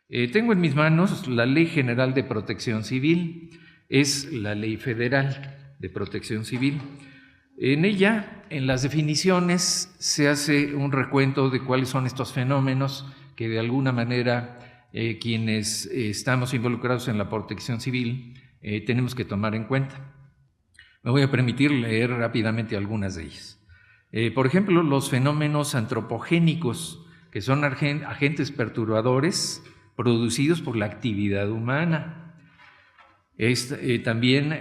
Tengo en mis manos la Ley General de Protección Civil, es la ley federal de protección civil. En ella, en las definiciones, se hace un recuento de cuáles son estos fenómenos que de alguna manera quienes estamos involucrados en la protección civil tenemos que tomar en cuenta. Me voy a permitir leer rápidamente algunas de ellas. Por ejemplo, los fenómenos antropogénicos, que son agentes perturbadores producidos por la actividad humana. Es también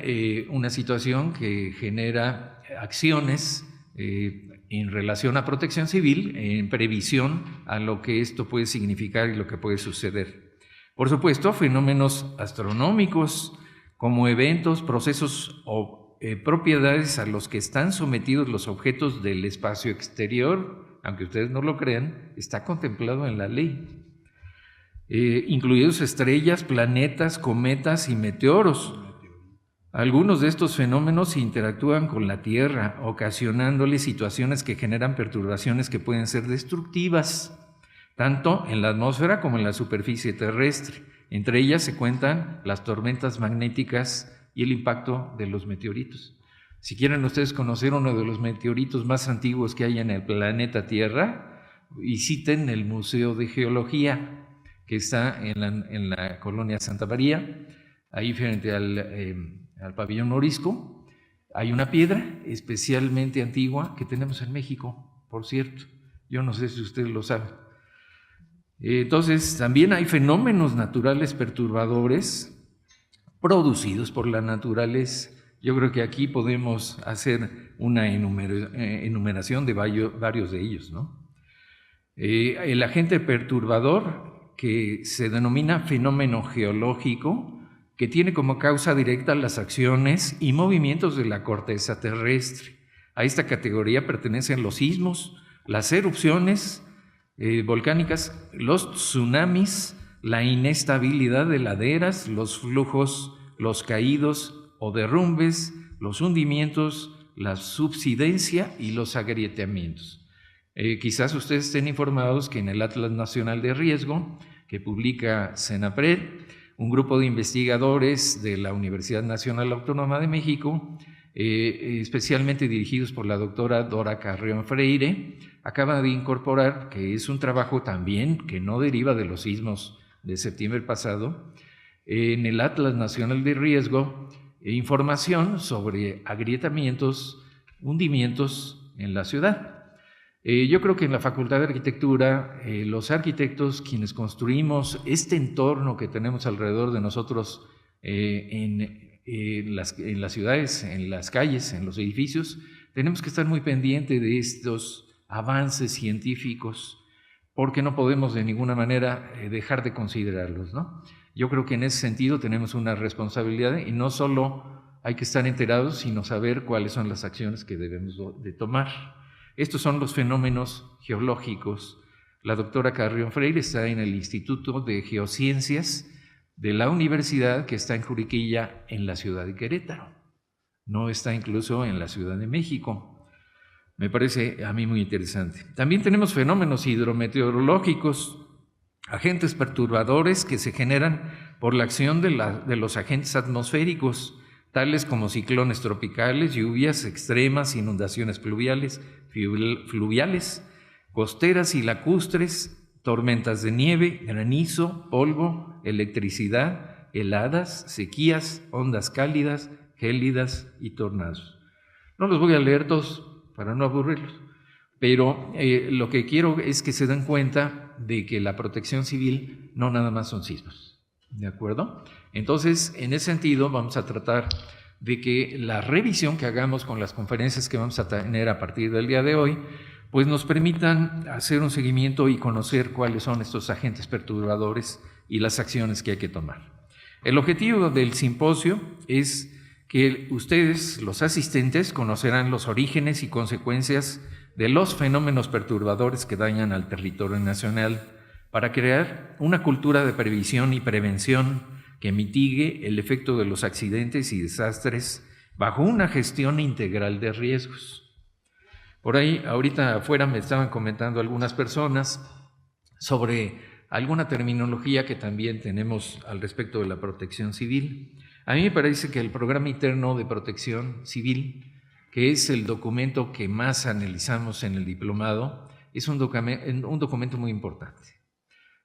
una situación que genera acciones en relación a protección civil, en previsión a lo que esto puede significar y lo que puede suceder. Por supuesto, fenómenos astronómicos como eventos, procesos o propiedades a los que están sometidos los objetos del espacio exterior, aunque ustedes no lo crean, está contemplado en la ley. Incluidos estrellas, planetas, cometas y meteoros. Algunos de estos fenómenos interactúan con la Tierra, ocasionándole situaciones que generan perturbaciones que pueden ser destructivas, tanto en la atmósfera como en la superficie terrestre. Entre ellas se cuentan las tormentas magnéticas y el impacto de los meteoritos. Si quieren ustedes conocer uno de los meteoritos más antiguos que hay en el planeta Tierra, visiten el Museo de Geología, que está en la colonia Santa María, ahí frente al pabellón Morisco. Hay una piedra especialmente antigua que tenemos en México, por cierto. Yo no sé si ustedes lo saben. Entonces, también hay fenómenos naturales perturbadores producidos por la naturaleza. Yo creo que aquí podemos hacer una enumeración de varios de ellos, ¿no? El agente perturbador, que se denomina fenómeno geológico, que tiene como causa directa las acciones y movimientos de la corteza terrestre. A esta categoría pertenecen los sismos, las erupciones volcánicas, los tsunamis, la inestabilidad de laderas, los flujos, los caídos o derrumbes, los hundimientos, la subsidencia y los agrietamientos. Quizás ustedes estén informados que en el Atlas Nacional de Riesgo, que publica CENAPRED, un grupo de investigadores de la Universidad Nacional Autónoma de México, especialmente dirigidos por la doctora Dora Carrión Freire, acaba de incorporar, que es un trabajo también que no deriva de los sismos de septiembre pasado, en el Atlas Nacional de Riesgo, información sobre agrietamientos, hundimientos en la ciudad. Yo creo que en la Facultad de Arquitectura, los arquitectos, quienes construimos este entorno que tenemos alrededor de nosotros en las ciudades, en las calles, en los edificios, tenemos que estar muy pendientes de estos avances científicos, porque no podemos de ninguna manera dejar de considerarlos, ¿no? Yo creo que en ese sentido tenemos una responsabilidad y no solo hay que estar enterados, sino saber cuáles son las acciones que debemos de tomar. Estos son los fenómenos geológicos. La doctora Carrión Freire está en el Instituto de Geociencias de la universidad que está en Juriquilla, en la ciudad de Querétaro. No está incluso en la Ciudad de México. Me parece a mí muy interesante. También tenemos fenómenos hidrometeorológicos, agentes perturbadores que se generan por la acción de los agentes atmosféricos, tales como ciclones tropicales, lluvias extremas, inundaciones fluviales, costeras y lacustres, tormentas de nieve, granizo, polvo, electricidad, heladas, sequías, ondas cálidas, gélidas y tornados. No los voy a leer todos para no aburrirlos, pero lo que quiero es que se den cuenta de que la protección civil no nada más son sismos, ¿de acuerdo? Entonces, en ese sentido, vamos a tratar de que la revisión que hagamos con las conferencias que vamos a tener a partir del día de hoy, pues nos permitan hacer un seguimiento y conocer cuáles son estos agentes perturbadores y las acciones que hay que tomar. El objetivo del simposio es que ustedes, los asistentes, conocerán los orígenes y consecuencias de los fenómenos perturbadores que dañan al territorio nacional para crear una cultura de previsión y prevención que mitigue el efecto de los accidentes y desastres bajo una gestión integral de riesgos. Por ahí, ahorita afuera me estaban comentando algunas personas sobre alguna terminología que también tenemos al respecto de la protección civil. A mí me parece que el Programa Interno de Protección Civil, que es el documento que más analizamos en el diplomado, es un documento muy importante.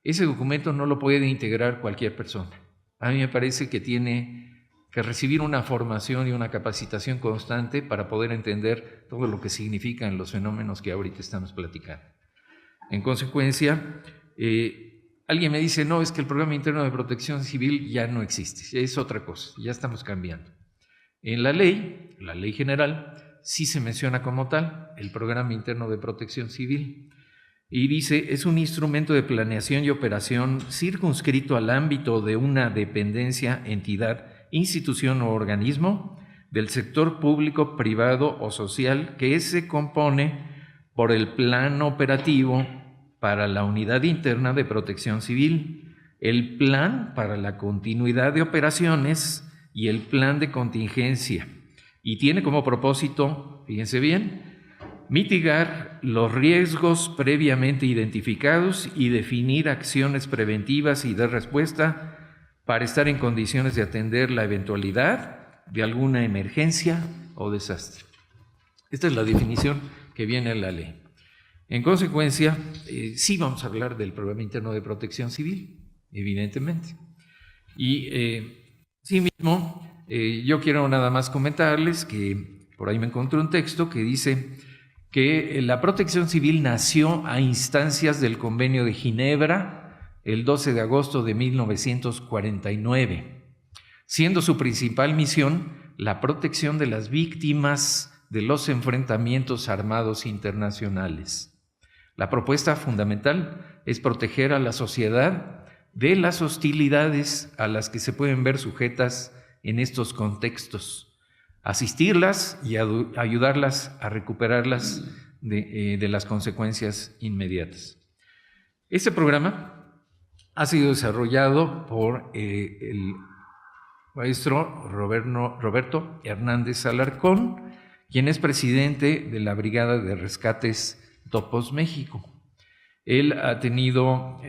Ese documento no lo puede integrar cualquier persona. A mí me parece que tiene que recibir una formación y una capacitación constante para poder entender todo lo que significan los fenómenos que ahorita estamos platicando. En consecuencia, alguien me dice, no, es que el Programa Interno de Protección Civil ya no existe, es otra cosa, ya estamos cambiando. En la ley general, sí se menciona como tal el Programa Interno de Protección Civil y dice, es un instrumento de planeación y operación circunscrito al ámbito de una dependencia, entidad, institución o organismo del sector público, privado o social que se compone por el plan operativo para la Unidad Interna de Protección Civil, el plan para la continuidad de operaciones y el plan de contingencia. Y tiene como propósito, fíjense bien, mitigar los riesgos previamente identificados y definir acciones preventivas y de respuesta para estar en condiciones de atender la eventualidad de alguna emergencia o desastre. Esta es la definición que viene en la ley. En consecuencia, sí vamos a hablar del Programa Interno de Protección Civil, evidentemente. Y sí mismo, yo quiero nada más comentarles que por ahí me encontré un texto que dice que la protección civil nació a instancias del Convenio de Ginebra el 12 de agosto de 1949, siendo su principal misión la protección de las víctimas de los enfrentamientos armados internacionales. La propuesta fundamental es proteger a la sociedad de las hostilidades a las que se pueden ver sujetas en estos contextos, asistirlas y ayudarlas a recuperarlas de las consecuencias inmediatas. Este programa ha sido desarrollado por el maestro Roberto Hernández Alarcón, quien es presidente de la Brigada de Rescates Topos México. Él ha tenido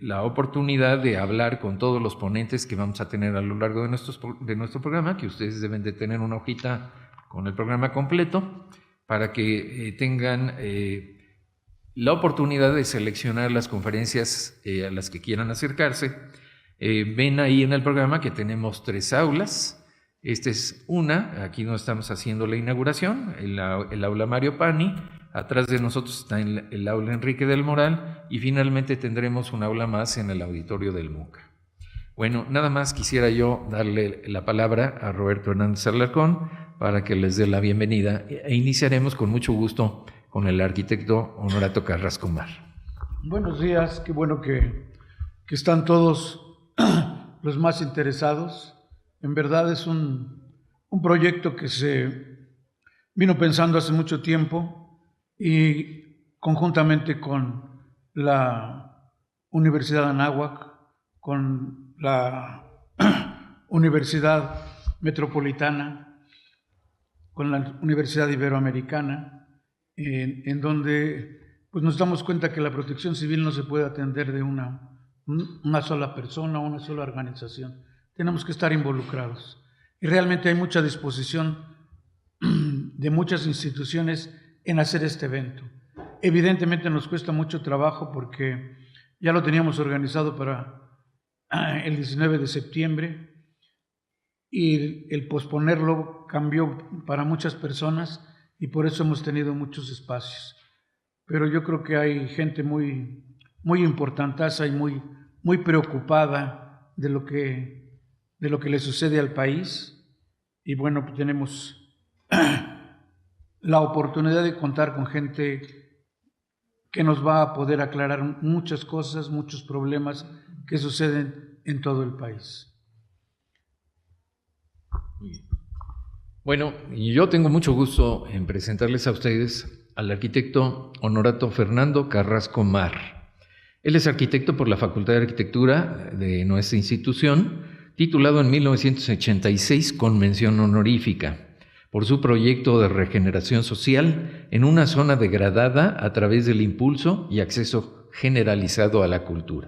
la oportunidad de hablar con todos los ponentes que vamos a tener a lo largo de nuestro programa, que ustedes deben de tener una hojita con el programa completo, para que tengan la oportunidad de seleccionar las conferencias a las que quieran acercarse. Ven ahí en el programa que tenemos 3 aulas. Esta es una, aquí donde estamos haciendo la inauguración, el aula Mario Pani. Atrás de nosotros está el aula Enrique del Moral y finalmente tendremos un aula más en el auditorio del MUCA. Bueno, nada más quisiera yo darle la palabra a Roberto Hernández Alarcón para que les dé la bienvenida e iniciaremos con mucho gusto con el arquitecto Honorato Carrasco Mar. Buenos días, qué bueno que están todos los más interesados. En verdad es un proyecto que se vino pensando hace mucho tiempo y conjuntamente con la Universidad de Anáhuac, con la Universidad Metropolitana, con la Universidad Iberoamericana, en donde pues nos damos cuenta que la protección civil no se puede atender de una sola persona, una sola organización. Tenemos que estar involucrados. Y realmente hay mucha disposición de muchas instituciones en hacer este evento. Evidentemente nos cuesta mucho trabajo porque ya lo teníamos organizado para el 19 de septiembre y el posponerlo cambió para muchas personas y por eso hemos tenido muchos espacios. Pero yo creo que hay gente muy importantaza y muy preocupada de lo que le sucede al país. Y bueno, pues tenemos la oportunidad de contar con gente que nos va a poder aclarar muchas cosas, muchos problemas que suceden en todo el país. Bueno, yo tengo mucho gusto en presentarles a ustedes al arquitecto Honorato Fernando Carrasco Mar. Él es arquitecto por la Facultad de Arquitectura de nuestra institución, titulado en 1986 con mención honorífica por su proyecto de regeneración social en una zona degradada a través del impulso y acceso generalizado a la cultura.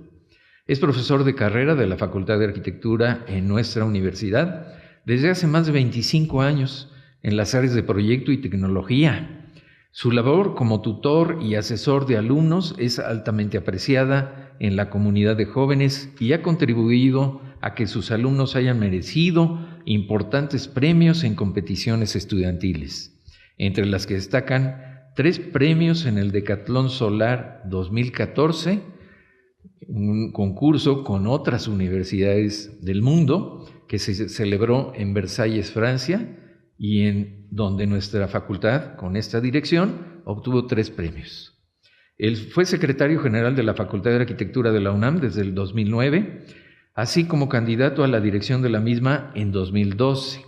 Es profesor de carrera de la Facultad de Arquitectura en nuestra universidad desde hace más de 25 años en las áreas de proyecto y tecnología. Su labor como tutor y asesor de alumnos es altamente apreciada en la comunidad de jóvenes y ha contribuido a que sus alumnos hayan merecido importantes premios en competiciones estudiantiles, entre las que destacan 3 premios en el Decatlón Solar 2014, un concurso con otras universidades del mundo que se celebró en Versalles, Francia, y en donde nuestra facultad, con esta dirección, obtuvo 3 premios. Él fue secretario general de la Facultad de Arquitectura de la UNAM desde el 2009, así como candidato a la dirección de la misma en 2012.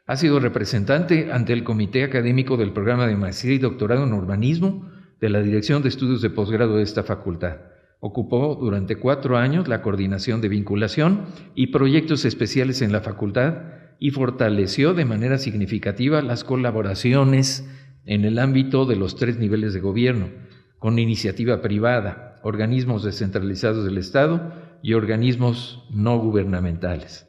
Ha sido representante ante el Comité Académico del Programa de Maestría y Doctorado en Urbanismo de la Dirección de Estudios de Posgrado de esta facultad. Ocupó durante 4 años la coordinación de vinculación y proyectos especiales en la facultad y fortaleció de manera significativa las colaboraciones en el ámbito de los 3 niveles de gobierno, con iniciativa privada, organismos descentralizados del Estado y organismos no gubernamentales.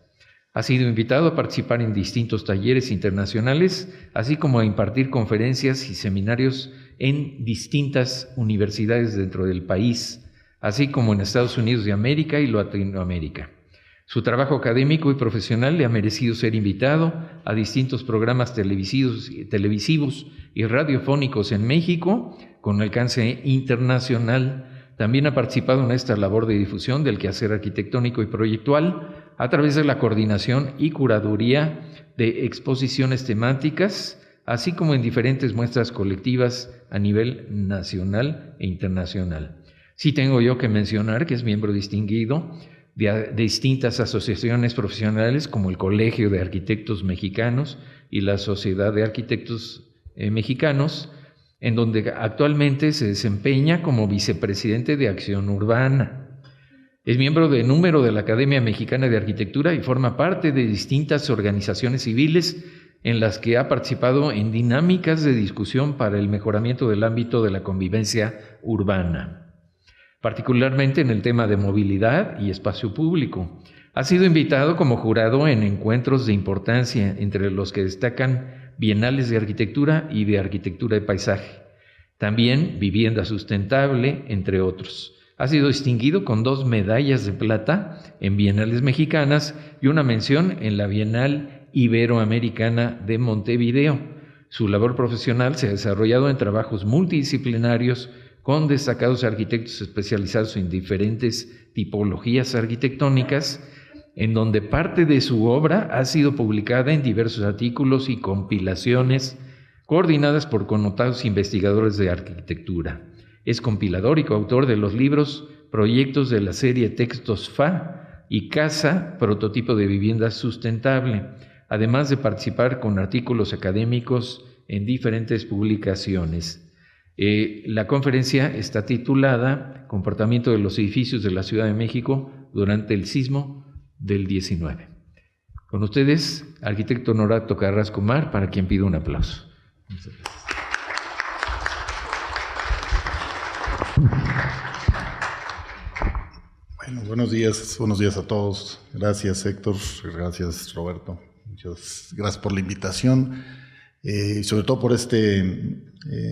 Ha sido invitado a participar en distintos talleres internacionales, así como a impartir conferencias y seminarios en distintas universidades dentro del país, así como en Estados Unidos de América y Latinoamérica. Su trabajo académico y profesional le ha merecido ser invitado a distintos programas televisivos y radiofónicos en México con alcance internacional. También ha participado en esta labor de difusión del quehacer arquitectónico y proyectual a través de la coordinación y curaduría de exposiciones temáticas, así como en diferentes muestras colectivas a nivel nacional e internacional. Sí tengo yo que mencionar que es miembro distinguido de distintas asociaciones profesionales como el Colegio de Arquitectos Mexicanos y la Sociedad de Arquitectos Mexicanos, en donde actualmente se desempeña como vicepresidente de Acción Urbana. Es miembro de número de la Academia Mexicana de Arquitectura y forma parte de distintas organizaciones civiles en las que ha participado en dinámicas de discusión para el mejoramiento del ámbito de la convivencia urbana, particularmente en el tema de movilidad y espacio público. Ha sido invitado como jurado en encuentros de importancia, entre los que destacan bienales de arquitectura y de arquitectura de paisaje. También vivienda sustentable, entre otros. Ha sido distinguido con 2 medallas de plata en bienales mexicanas y una mención en la Bienal Iberoamericana de Montevideo. Su labor profesional se ha desarrollado en trabajos multidisciplinarios con destacados arquitectos especializados en diferentes tipologías arquitectónicas, en donde parte de su obra ha sido publicada en diversos artículos y compilaciones coordinadas por connotados investigadores de arquitectura. Es compilador y coautor de los libros Proyectos de la serie Textos FA y Casa, prototipo de vivienda sustentable, además de participar con artículos académicos en diferentes publicaciones. La conferencia está titulada Comportamiento de los edificios de la Ciudad de México durante el sismo del 19. Con ustedes, arquitecto Honorato Carrasco Mar, para quien pido un aplauso. Muchas gracias. Bueno, buenos días a todos. Gracias, Héctor, gracias, Roberto. Muchas gracias por la invitación y sobre todo por este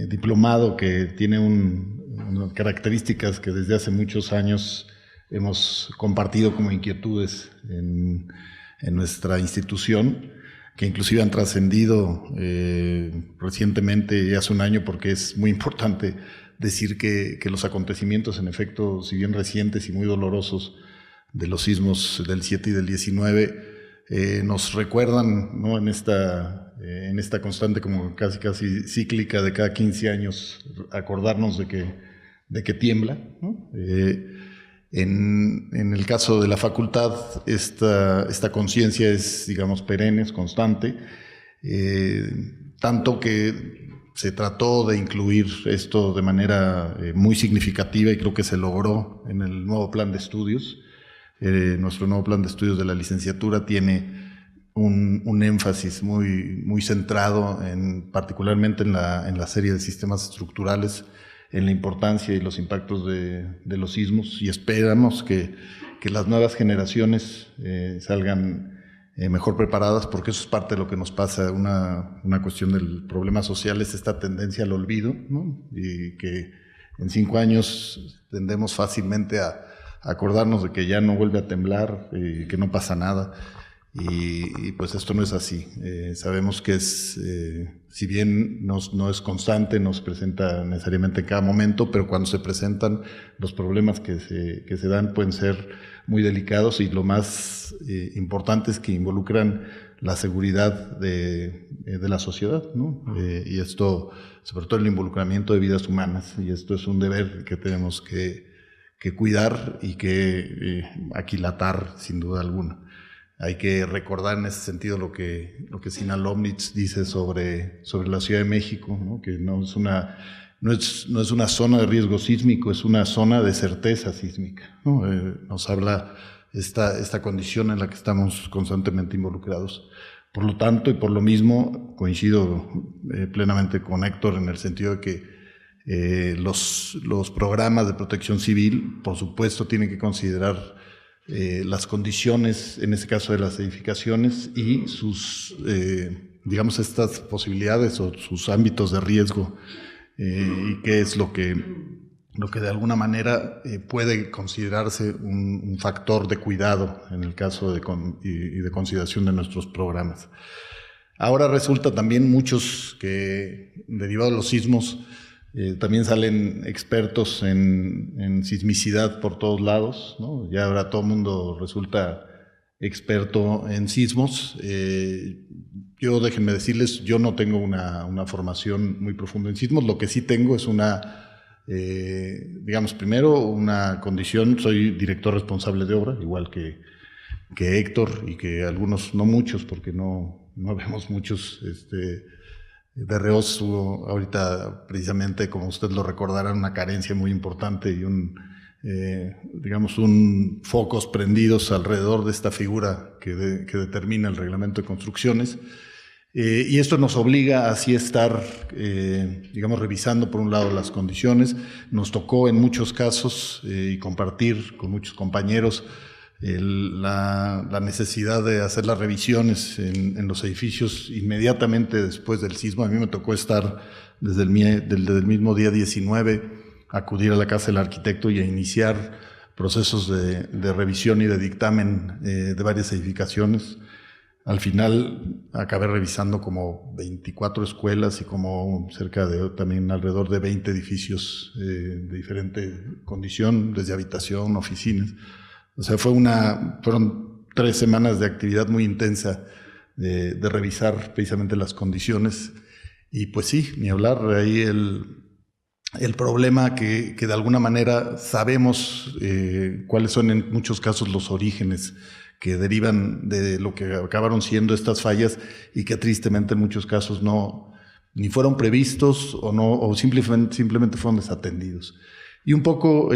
diplomado que tiene unas características que desde hace muchos años hemos compartido como inquietudes en nuestra institución, que inclusive han trascendido recientemente, hace un año, porque es muy importante decir que los acontecimientos, en efecto, si bien recientes y muy dolorosos, de los sismos del 7 y del 19, nos recuerdan, ¿no?, en esta constante como casi cíclica de cada 15 años, acordarnos de que tiembla, ¿no? En el caso de la facultad, esta conciencia es, digamos, perenne, es constante, tanto que se trató de incluir esto de manera muy significativa y creo que se logró en el nuevo plan de estudios. Nuestro nuevo plan de estudios de la licenciatura tiene un énfasis muy centrado particularmente en la serie de sistemas estructurales, en la importancia y los impactos de los sismos, y esperamos que las nuevas generaciones salgan mejor preparadas, porque eso es parte de lo que nos pasa. Una cuestión del problema social es esta tendencia al olvido, ¿no? Y que en 5 años tendemos fácilmente a acordarnos de que ya no vuelve a temblar, que no pasa nada, y pues esto no es así. Sabemos que si bien no es constante, no se presenta necesariamente en cada momento, pero cuando se presentan, los problemas que se dan pueden ser muy delicados, y lo más importante es que involucran la seguridad de la sociedad, ¿no? Y esto, sobre todo el involucramiento de vidas humanas, y esto es un deber que tenemos que cuidar y que aquilatar sin duda alguna. Hay que recordar en ese sentido lo que Sina Lomnitz dice sobre la Ciudad de México, ¿no? Que no es una zona de riesgo sísmico, es una zona de certeza sísmica, ¿no? Nos habla esta condición en la que estamos constantemente involucrados. Por lo tanto, y por lo mismo, coincido plenamente con Héctor en el sentido de que los programas de protección civil, por supuesto, tienen que considerar las condiciones, en este caso de las edificaciones, y sus, digamos, estas posibilidades o sus ámbitos de riesgo, y qué es lo que de alguna manera puede considerarse un factor de cuidado en el caso y de consideración de nuestros programas. Ahora resulta también muchos que, derivado de los sismos, también salen expertos en sismicidad por todos lados, ¿no? Ya ahora todo el mundo resulta experto en sismos. Yo, déjenme decirles, yo no tengo una formación muy profunda en sismos. Lo que sí tengo es digamos, primero una condición. Soy director responsable de obra, igual que Héctor, y que algunos, no muchos, porque no vemos muchos DROs. Hubo ahorita, precisamente, como usted lo recordará, una carencia muy importante y digamos, focos prendidos alrededor de esta figura que determina el reglamento de construcciones. Y esto nos obliga a así estar, digamos, revisando por un lado las condiciones. Nos tocó en muchos casos y compartir con muchos compañeros la necesidad de hacer las revisiones en los edificios inmediatamente después del sismo. A mí me tocó estar desde el mismo día 19, acudir a la casa del arquitecto y a iniciar procesos de revisión y de dictamen de varias edificaciones. Al final acabé revisando como 24 escuelas y como cerca de también alrededor de 20 edificios de diferente condición, desde habitación, oficinas. O sea, fueron 3 semanas de actividad muy intensa de revisar precisamente las condiciones. Y pues sí, ni hablar, ahí el problema que de alguna manera sabemos cuáles son en muchos casos los orígenes que derivan de lo que acabaron siendo estas fallas, y que tristemente en muchos casos ni fueron previstos o simplemente fueron desatendidos. Y un poco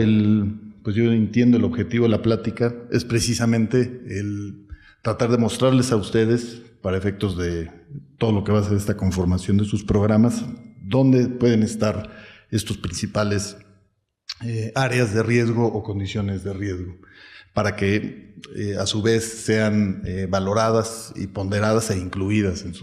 pues yo entiendo el objetivo de la plática es precisamente el tratar de mostrarles a ustedes, para efectos de todo lo que va a ser esta conformación de sus programas, dónde pueden estar estos principales áreas de riesgo o condiciones de riesgo, para que a su vez sean valoradas y ponderadas e incluidas en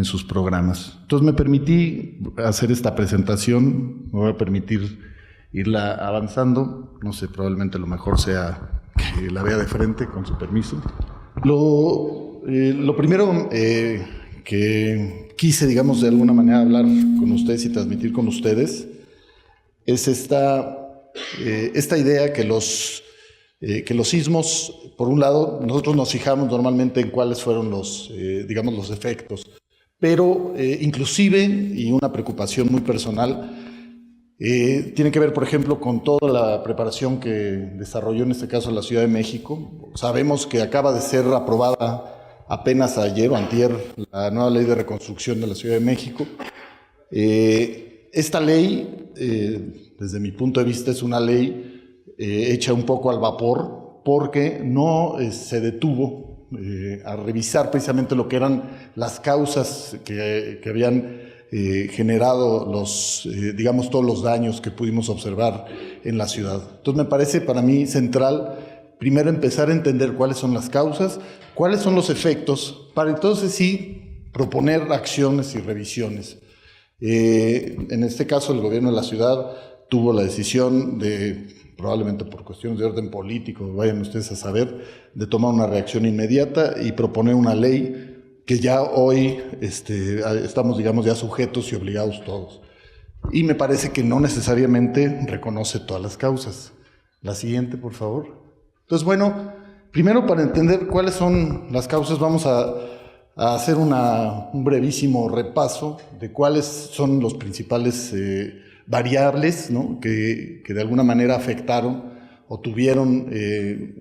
sus programas. Entonces me permití hacer esta presentación, me voy a permitir irla avanzando. No sé, probablemente lo mejor sea que la vea de frente, con su permiso. Lo primero que quise, digamos, de alguna manera hablar con ustedes y transmitir con ustedes es esta idea que los sismos, por un lado, nosotros nos fijamos normalmente en cuáles fueron los efectos, pero inclusive, y una preocupación muy personal, tiene que ver, por ejemplo, con toda la preparación que desarrolló en este caso la Ciudad de México. Sabemos que acaba de ser aprobada apenas ayer o antier la nueva ley de reconstrucción de la Ciudad de México. Esta ley, desde mi punto de vista, es una ley hecha un poco al vapor, porque no se detuvo a revisar precisamente lo que eran las causas que habían generado digamos, todos los daños que pudimos observar en la ciudad. Entonces me parece para mí central primero empezar a entender cuáles son las causas, cuáles son los efectos, para entonces sí proponer acciones y revisiones. En este caso el gobierno de la ciudad tuvo la decisión probablemente por cuestiones de orden político, vayan ustedes a saber, de tomar una reacción inmediata y proponer una ley que ya hoy estamos, digamos, ya sujetos y obligados todos. Y me parece que no necesariamente reconoce todas las causas. La siguiente, por favor. Entonces, bueno, primero para entender cuáles son las causas, vamos a hacer un brevísimo repaso de cuáles son los principales variables, ¿no?, que de alguna manera afectaron o tuvieron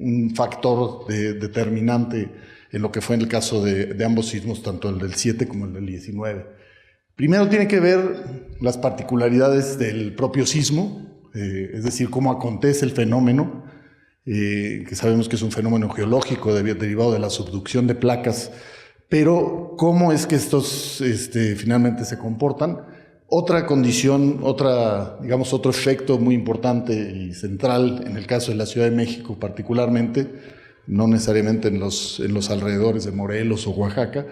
un factor determinante en lo que fue en el caso de ambos sismos, tanto el del 7 como el del 19. Primero tiene que ver las particularidades del propio sismo, es decir, cómo acontece el fenómeno, que sabemos que es un fenómeno geológico derivado de la subducción de placas, pero cómo es que estos finalmente se comportan. Otra condición, digamos, otro efecto muy importante y central en el caso de la Ciudad de México particularmente, no necesariamente en los alrededores de Morelos o Oaxaca,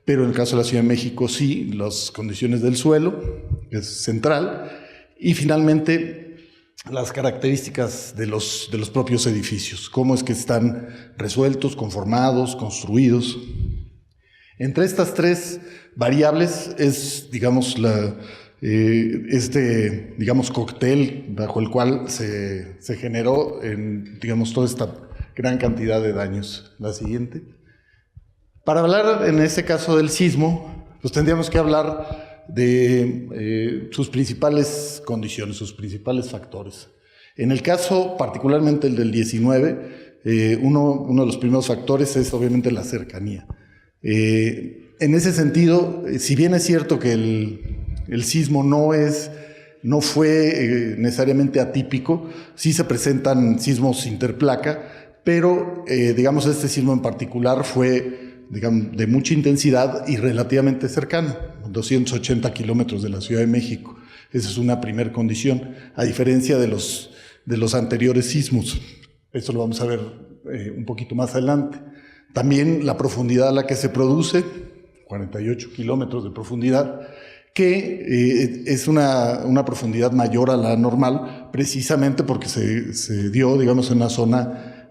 pero en el caso de la Ciudad de México sí, las condiciones del suelo, que es central, y finalmente las características de los propios edificios, cómo es que están resueltos, conformados, construidos. Entre estas tres variables es, digamos, digamos, cóctel bajo el cual se generó, digamos, toda esta gran cantidad de daños. La siguiente. Para hablar en este caso del sismo, pues tendríamos que hablar de sus principales condiciones, sus principales factores. En el caso particularmente el del 19, uno de los primeros factores es obviamente la cercanía. En ese sentido, si bien es cierto que el sismo no fue necesariamente atípico, sí se presentan sismos interplaca, pero digamos este sismo en particular fue, digamos, de mucha intensidad y relativamente cercano, 280 kilómetros de la Ciudad de México. Esa es una primera condición, a diferencia de los anteriores sismos. Eso lo vamos a ver un poquito más adelante. También la profundidad a la que se produce, 48 kilómetros de profundidad, que es una profundidad mayor a la normal, precisamente porque se dio, digamos, en una zona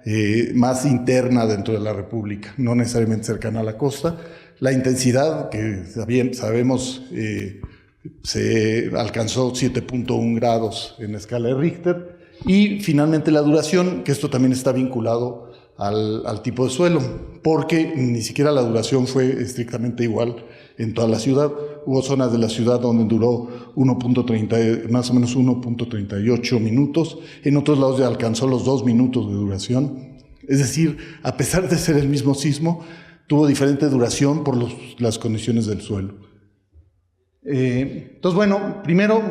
más interna dentro de la República, no necesariamente cercana a la costa. La intensidad, que sabemos, se alcanzó 7.1 grados en la escala de Richter, y finalmente la duración, que esto también está vinculado al tipo de suelo, porque ni siquiera la duración fue estrictamente igual en toda la ciudad. Hubo zonas de la ciudad donde duró más o menos 1.38 minutos, en otros lados ya alcanzó los 2 minutos de duración. Es decir, a pesar de ser el mismo sismo, tuvo diferente duración por las condiciones del suelo. Entonces, bueno, primero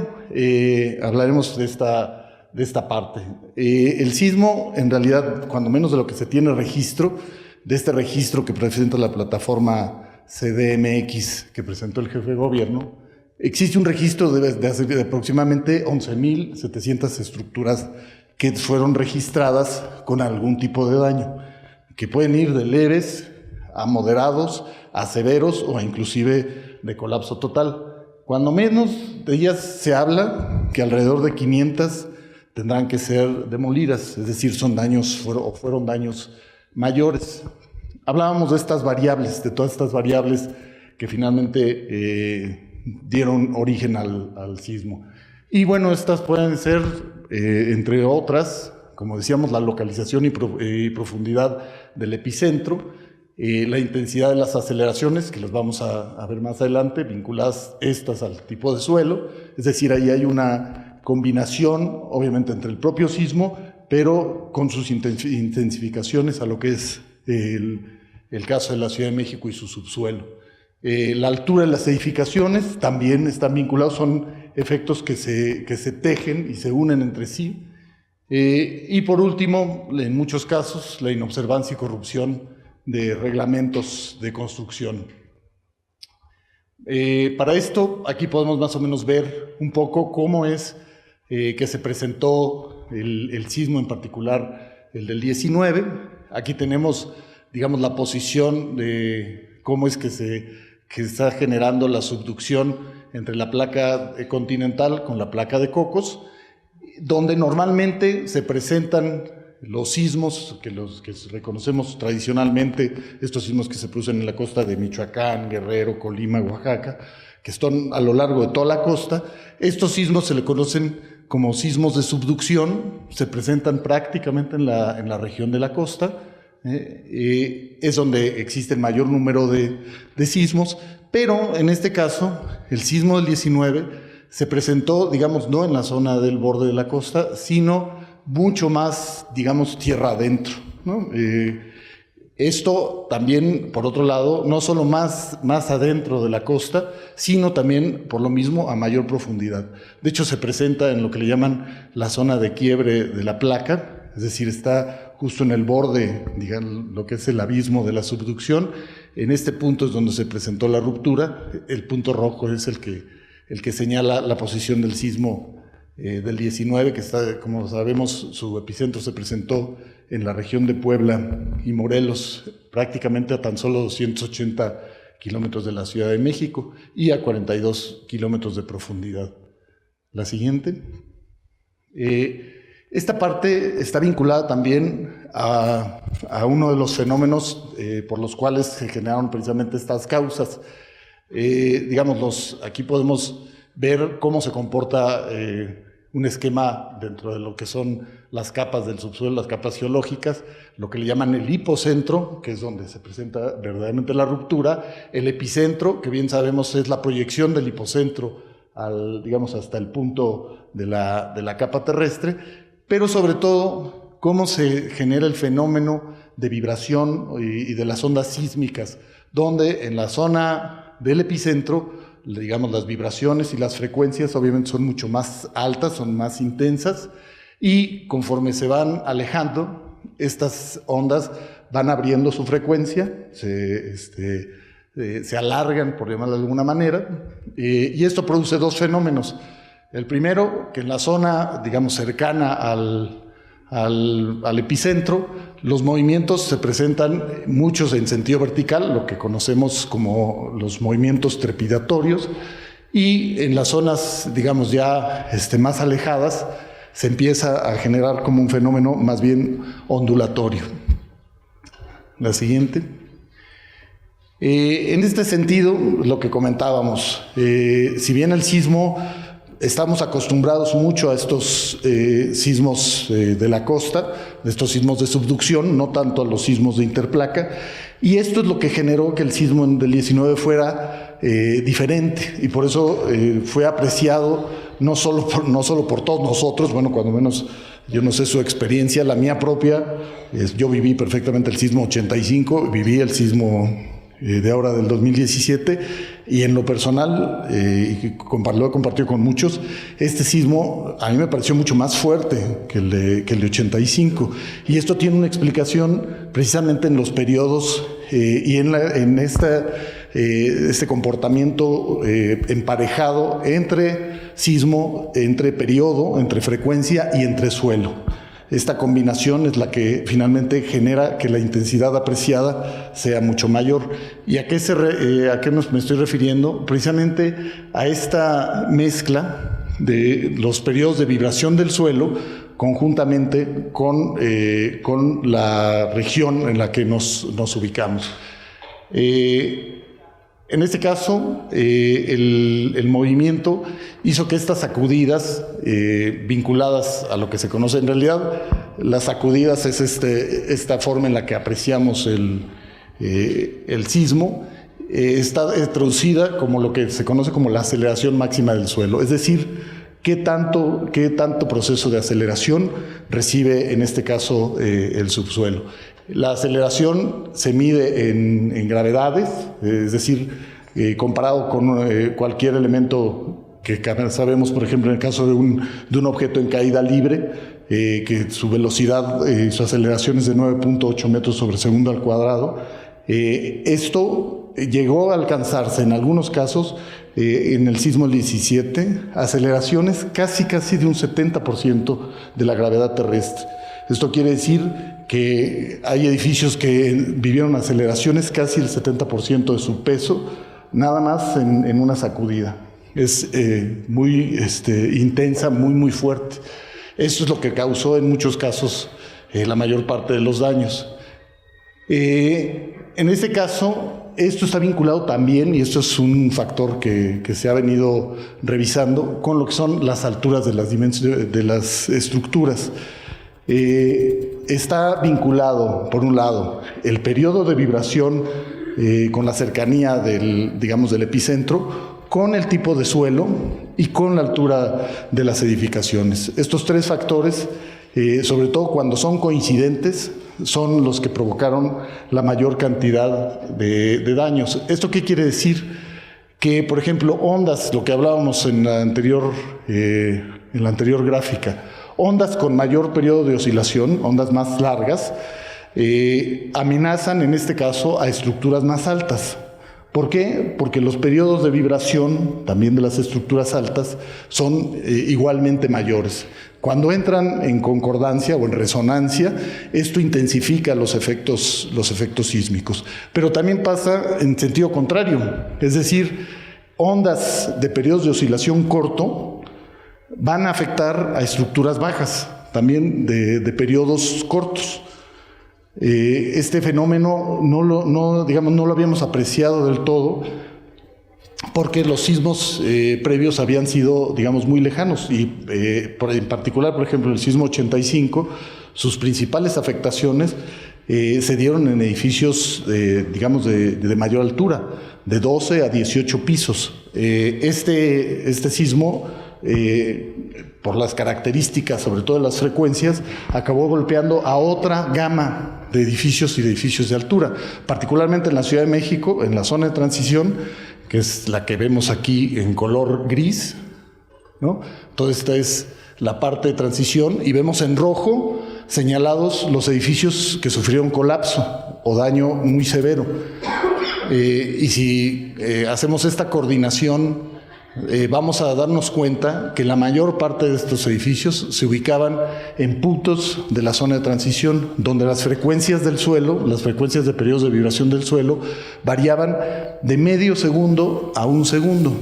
hablaremos de esta parte. El sismo, en realidad, cuando menos de lo que se tiene registro, de este registro que presenta la plataforma CDMX que presentó el jefe de gobierno, existe un registro de aproximadamente 11.700 estructuras que fueron registradas con algún tipo de daño, que pueden ir de leves a moderados, a severos o inclusive de colapso total. Cuando menos de ellas se habla que alrededor de 500 tendrán que ser demolidas, es decir, fueron daños mayores. Hablábamos de estas variables, de todas estas variables que finalmente dieron origen al sismo. Y bueno, estas pueden ser, entre otras, como decíamos, la localización y profundidad del epicentro, la intensidad de las aceleraciones, que las vamos a ver más adelante, vinculadas estas al tipo de suelo, es decir, ahí hay una combinación, obviamente, entre el propio sismo, pero con sus intensificaciones a lo que es el caso de la Ciudad de México y su subsuelo. La altura de las edificaciones también están vinculados, son efectos que se tejen y se unen entre sí. Y por último, en muchos casos, la inobservancia y corrupción de reglamentos de construcción. Para esto, aquí podemos más o menos ver un poco cómo es que se presentó el sismo, en particular el del 19. Aquí tenemos, digamos, la posición de cómo es que está generando la subducción entre la placa continental con la placa de Cocos, donde normalmente se presentan los sismos que reconocemos tradicionalmente, estos sismos que se producen en la costa de Michoacán, Guerrero, Colima, Oaxaca, que están a lo largo de toda la costa. Estos sismos se le conocen como sismos de subducción, se presentan prácticamente en la región de la costa, es donde existe el mayor número de sismos, pero en este caso, el sismo del 19 se presentó, digamos, no en la zona del borde de la costa, sino mucho más, digamos, tierra adentro, ¿no? Esto también, por otro lado, no solo más adentro de la costa, sino también, por lo mismo, a mayor profundidad. De hecho, se presenta en lo que le llaman la zona de quiebre de la placa, es decir, está justo en el borde, digamos, lo que es el abismo de la subducción. En este punto es donde se presentó la ruptura. El punto rojo es el que señala la posición del sismo del 19, que está, como sabemos, su epicentro se presentó en la región de Puebla y Morelos, prácticamente a tan solo 280 kilómetros de la Ciudad de México y a 42 kilómetros de profundidad. La siguiente. Esta parte está vinculada también a uno de los fenómenos por los cuales se generaron precisamente estas causas. Aquí podemos ver cómo se comporta un esquema dentro de lo que son las capas del subsuelo, las capas geológicas, lo que le llaman el hipocentro, que es donde se presenta verdaderamente la ruptura, el epicentro, que bien sabemos es la proyección del hipocentro digamos, hasta el punto de la capa terrestre, pero sobre todo cómo se genera el fenómeno de vibración y de las ondas sísmicas, donde en la zona del epicentro, digamos, las vibraciones y las frecuencias obviamente son mucho más altas, son más intensas, y conforme se van alejando, estas ondas van abriendo su frecuencia, se alargan, por llamarlo de alguna manera, y esto produce dos fenómenos. El primero, que en la zona, digamos, cercana al epicentro, los movimientos se presentan muchos en sentido vertical, lo que conocemos como los movimientos trepidatorios, y en las zonas, digamos, ya más alejadas, se empieza a generar como un fenómeno más bien ondulatorio. La siguiente. En este sentido, lo que comentábamos, si bien el sismo, estamos acostumbrados mucho a estos sismos de la costa, de estos sismos de subducción, no tanto a los sismos de interplaca, y esto es lo que generó que el sismo del 19 fuera diferente, y por eso fue apreciado no solo por todos nosotros, bueno, cuando menos yo no sé su experiencia, la mía propia, yo viví perfectamente el sismo 85, viví el sismo de ahora del 2017, y en lo personal, lo he compartido con muchos, este sismo a mí me pareció mucho más fuerte que el de 85, y esto tiene una explicación precisamente en los periodos y en este comportamiento emparejado entre sismo, entre periodo, entre frecuencia y entre suelo. Esta combinación es la que finalmente genera que la intensidad apreciada sea mucho mayor. ¿Y a qué me estoy refiriendo? Precisamente a esta mezcla de los periodos de vibración del suelo conjuntamente con la región en la que nos ubicamos. En este caso, el movimiento hizo que estas sacudidas, vinculadas a lo que se conoce en realidad, las sacudidas es esta forma en la que apreciamos el sismo, está traducida como lo que se conoce como la aceleración máxima del suelo, es decir, qué tanto proceso de aceleración recibe en este caso el subsuelo. La aceleración se mide en gravedades, es decir, comparado con cualquier elemento que sabemos, por ejemplo, en el caso de un objeto en caída libre, que su velocidad y su aceleración es de 9.8 metros sobre segundo al cuadrado. Esto llegó a alcanzarse en algunos casos, en el sismo del 17, aceleraciones casi de un 70% de la gravedad terrestre. Esto quiere decir que hay edificios que vivieron aceleraciones casi el 70% de su peso, nada más en una sacudida. Es muy intensa, muy fuerte. Eso es lo que causó en muchos casos la mayor parte de los daños. En este caso, esto está vinculado también, y esto es un factor que se ha venido revisando, con lo que son las alturas de las estructuras. Está vinculado, por un lado, el periodo de vibración con la cercanía del epicentro, con el tipo de suelo y con la altura de las edificaciones. Estos tres factores, sobre todo cuando son coincidentes, son los que provocaron la mayor cantidad de daños. ¿Esto qué quiere decir? Que, por ejemplo, ondas, lo que hablábamos en la anterior gráfica, ondas con mayor periodo de oscilación, ondas más largas, amenazan en este caso a estructuras más altas. ¿Por qué? Porque los periodos de vibración, también de las estructuras altas, son igualmente mayores. Cuando entran en concordancia o en resonancia, esto intensifica los efectos sísmicos. Pero también pasa en sentido contrario, es decir, ondas de periodos de oscilación corto van a afectar a estructuras bajas, también de periodos cortos. Este fenómeno no lo habíamos apreciado del todo, porque los sismos previos habían sido, muy lejanos, y en particular, por ejemplo, el sismo 85, sus principales afectaciones se dieron en edificios, de mayor altura, de 12 a 18 pisos. Este sismo, por las características, sobre todo de las frecuencias, acabó golpeando a otra gama de edificios y de edificios de altura, particularmente en la Ciudad de México, en la zona de transición, que es la que vemos aquí en color gris, ¿no? Toda esta es la parte de transición, y vemos en rojo señalados los edificios que sufrieron colapso o daño muy severo. Y si hacemos esta coordinación, vamos a darnos cuenta que la mayor parte de estos edificios se ubicaban en puntos de la zona de transición, donde las frecuencias del suelo, las frecuencias de periodos de vibración del suelo, variaban de medio segundo a un segundo.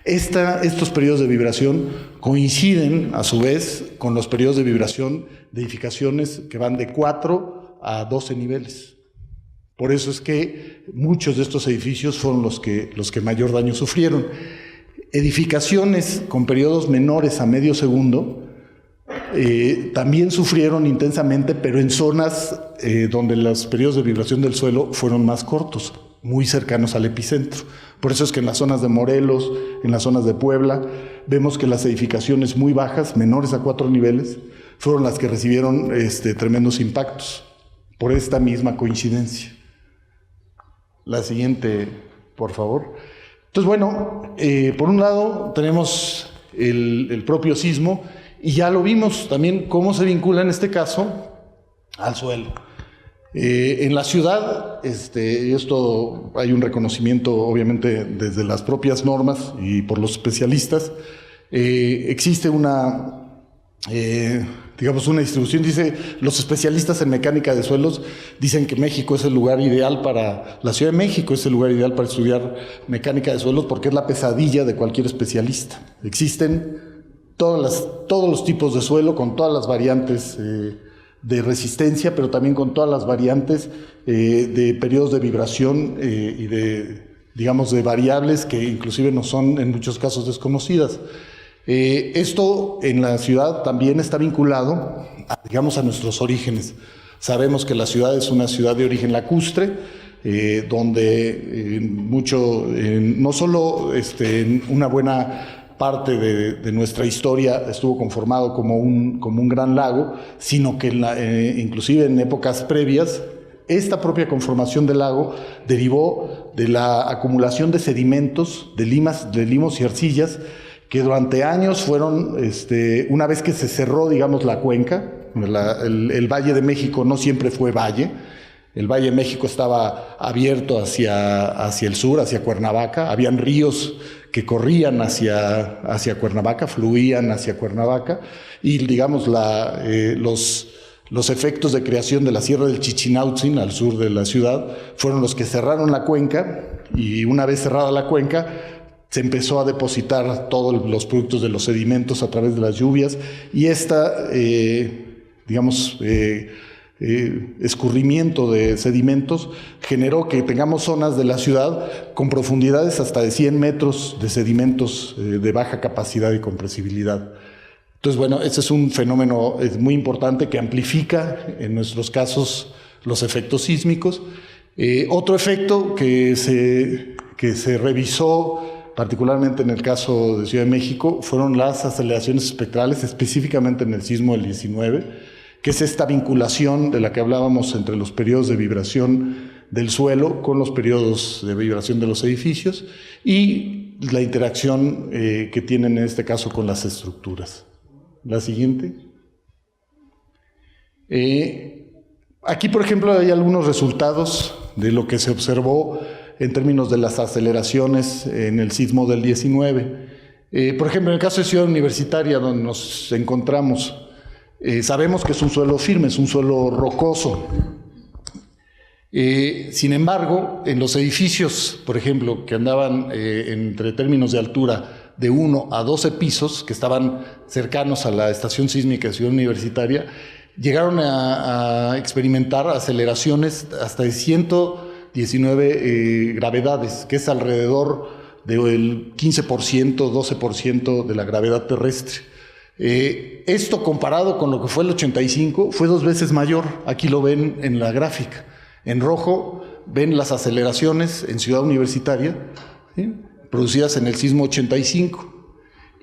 Estos periodos de vibración coinciden, a su vez, con los periodos de vibración de edificaciones que van de 4 a 12 niveles. Por eso es que muchos de estos edificios fueron los que mayor daño sufrieron. Edificaciones con periodos menores a medio segundo también sufrieron intensamente, pero en zonas donde los periodos de vibración del suelo fueron más cortos, muy cercanos al epicentro. Por eso es que en las zonas de Morelos, en las zonas de Puebla, vemos que las edificaciones muy bajas, menores a 4 niveles, fueron las que recibieron tremendos impactos, por esta misma coincidencia. La siguiente, por favor. Entonces, bueno, por un lado tenemos el propio sismo, y ya lo vimos también cómo se vincula en este caso al suelo. En la ciudad, esto hay un reconocimiento obviamente desde las propias normas y por los especialistas. Existe una distribución. Dice, los especialistas en mecánica de suelos dicen que México es el lugar ideal la Ciudad de México es el lugar ideal para estudiar mecánica de suelos, porque es la pesadilla de cualquier especialista. Existen todos los tipos de suelo, con todas las variantes de resistencia, pero también con todas las variantes de periodos de vibración y de variables que inclusive no son en muchos casos desconocidas. Esto en la ciudad también está vinculado a nuestros orígenes. Sabemos que la ciudad es una ciudad de origen lacustre, donde no solo una buena parte de nuestra historia estuvo conformado como un gran lago, sino que inclusive en épocas previas, esta propia conformación del lago derivó de la acumulación de sedimentos, de limos y arcillas, que durante años fueron, una vez que se cerró, la cuenca, el Valle de México no siempre fue valle, El Valle de México estaba abierto hacia el sur, hacia Cuernavaca. Habían ríos que corrían hacia Cuernavaca, fluían hacia Cuernavaca, y digamos los efectos de creación de la Sierra del Chichinautzin al sur de la ciudad fueron los que cerraron la cuenca, y una vez cerrada la cuenca se empezó a depositar todos los productos de los sedimentos a través de las lluvias, y escurrimiento de sedimentos generó que tengamos zonas de la ciudad con profundidades hasta de 100 metros de sedimentos de baja capacidad y compresibilidad. Entonces, bueno, ese es un fenómeno muy importante que amplifica en nuestros casos los efectos sísmicos. Otro efecto que se revisó particularmente en el caso de Ciudad de México fueron las aceleraciones espectrales, específicamente en el sismo del 19, que es esta vinculación de la que hablábamos entre los periodos de vibración del suelo con los periodos de vibración de los edificios y la interacción que tienen en este caso con las estructuras. La siguiente. Aquí, por ejemplo, hay algunos resultados de lo que se observó en términos de las aceleraciones en el sismo del 19. Por ejemplo, en el caso de Ciudad Universitaria, donde nos encontramos, sabemos que es un suelo firme, es un suelo rocoso. Sin embargo, en los edificios, por ejemplo, que andaban entre términos de altura de 1 a 12 pisos, que estaban cercanos a la estación sísmica de Ciudad Universitaria, llegaron a experimentar aceleraciones hasta de 119 gravedades, que es alrededor del 15%, 12% de la gravedad terrestre. Esto comparado con lo que fue el 85 fue 2 veces mayor. Aquí lo ven en la gráfica. En rojo ven las aceleraciones en Ciudad Universitaria, ¿sí?, producidas en el sismo 85,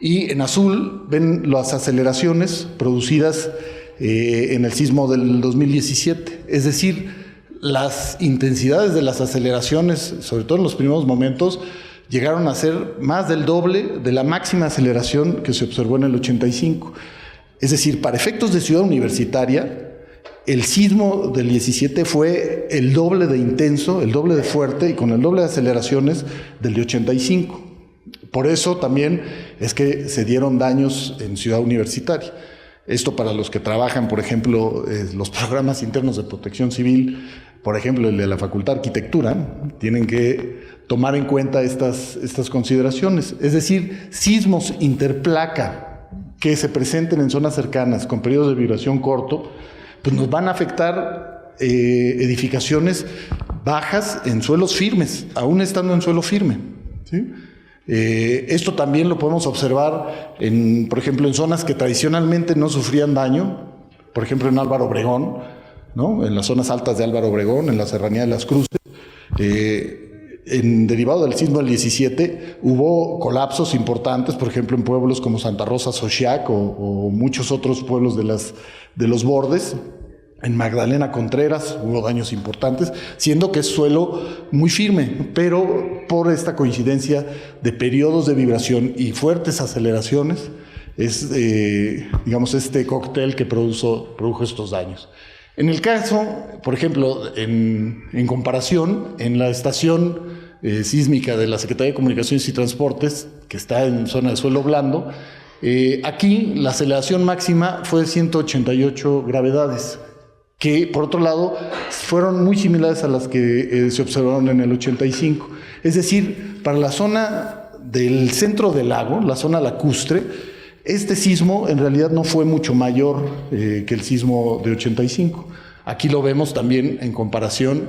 y en azul ven las aceleraciones producidas en el sismo del 2017. Es decir, las intensidades de las aceleraciones, sobre todo en los primeros momentos, llegaron a ser más del doble de la máxima aceleración que se observó en el 85. Es decir, para efectos de Ciudad Universitaria, el sismo del 17 fue el doble de intenso, el doble de fuerte y con el doble de aceleraciones del de 85. Por eso también es que se dieron daños en Ciudad Universitaria. Esto para los que trabajan, por ejemplo, los programas internos de protección civil, por ejemplo, el de la Facultad de Arquitectura, tienen que tomar en cuenta estas consideraciones. Es decir, sismos interplaca que se presenten en zonas cercanas con periodos de vibración corto, pues nos van a afectar edificaciones bajas en suelos firmes, aún estando en suelo firme, ¿sí? Esto también lo podemos observar, por ejemplo, en zonas que tradicionalmente no sufrían daño, por ejemplo en Álvaro Obregón, ¿no?, en las zonas altas de Álvaro Obregón, en la Serranía de las Cruces. En derivado del sismo del 17 hubo colapsos importantes, por ejemplo en pueblos como Santa Rosa, Xochiac o muchos otros pueblos de los bordes. En Magdalena Contreras hubo daños importantes, siendo que es suelo muy firme, pero por esta coincidencia de periodos de vibración y fuertes aceleraciones, es digamos este cóctel que produjo estos daños. En el caso, por ejemplo, en comparación, en la estación sísmica de la Secretaría de Comunicaciones y Transportes, que está en zona de suelo blando, aquí la aceleración máxima fue de 188 gravedades, que por otro lado fueron muy similares a las que se observaron en el 85. Es decir, para la zona del centro del lago, la zona lacustre, este sismo en realidad no fue mucho mayor que el sismo de 85. Aquí lo vemos también en comparación.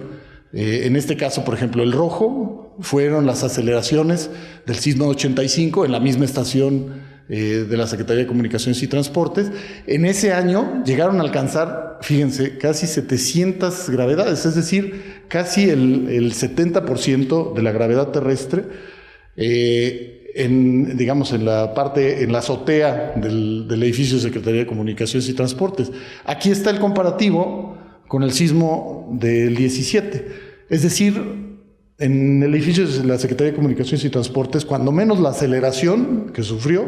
En este caso, por ejemplo, el rojo fueron las aceleraciones del sismo de 85 en la misma estación de la Secretaría de Comunicaciones y Transportes. En ese año llegaron a alcanzar, fíjense, casi 700 gravedades, es decir, casi el 70% de la gravedad terrestre, en la azotea del edificio de Secretaría de Comunicaciones y Transportes. Aquí está el comparativo con el sismo del 17. Es decir, en el edificio de la Secretaría de Comunicaciones y Transportes, cuando menos la aceleración que sufrió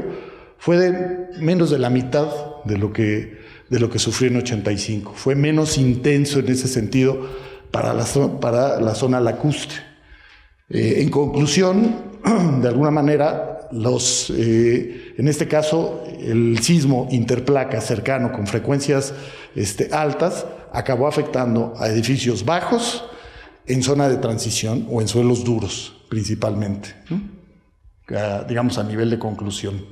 fue de menos de la mitad de lo que sufrió en 85. Fue menos intenso en ese sentido para la zona lacustre. En conclusión, de alguna manera, en este caso, el sismo interplaca cercano con frecuencias altas acabó afectando a edificios bajos en zona de transición o en suelos duros, principalmente, ¿no? Digamos, a nivel de conclusión.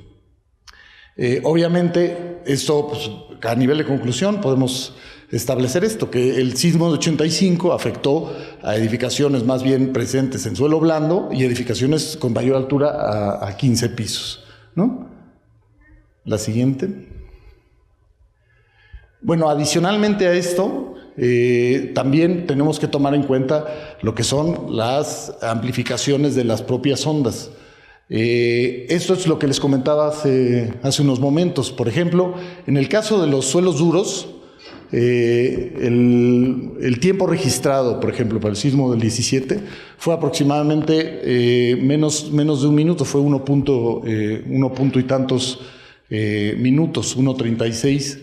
Obviamente, esto, pues, a nivel de conclusión, podemos establecer esto, que el sismo de 85 afectó a edificaciones más bien presentes en suelo blando y edificaciones con mayor altura a 15 pisos, ¿no? La siguiente. Bueno, adicionalmente a esto, también tenemos que tomar en cuenta lo que son las amplificaciones de las propias ondas. Esto es lo que les comentaba hace unos momentos. Por ejemplo, en el caso de los suelos duros, el tiempo registrado, por ejemplo, para el sismo del 17 fue aproximadamente menos de un minuto, fue 1 punto y tantos minutos, 1:36.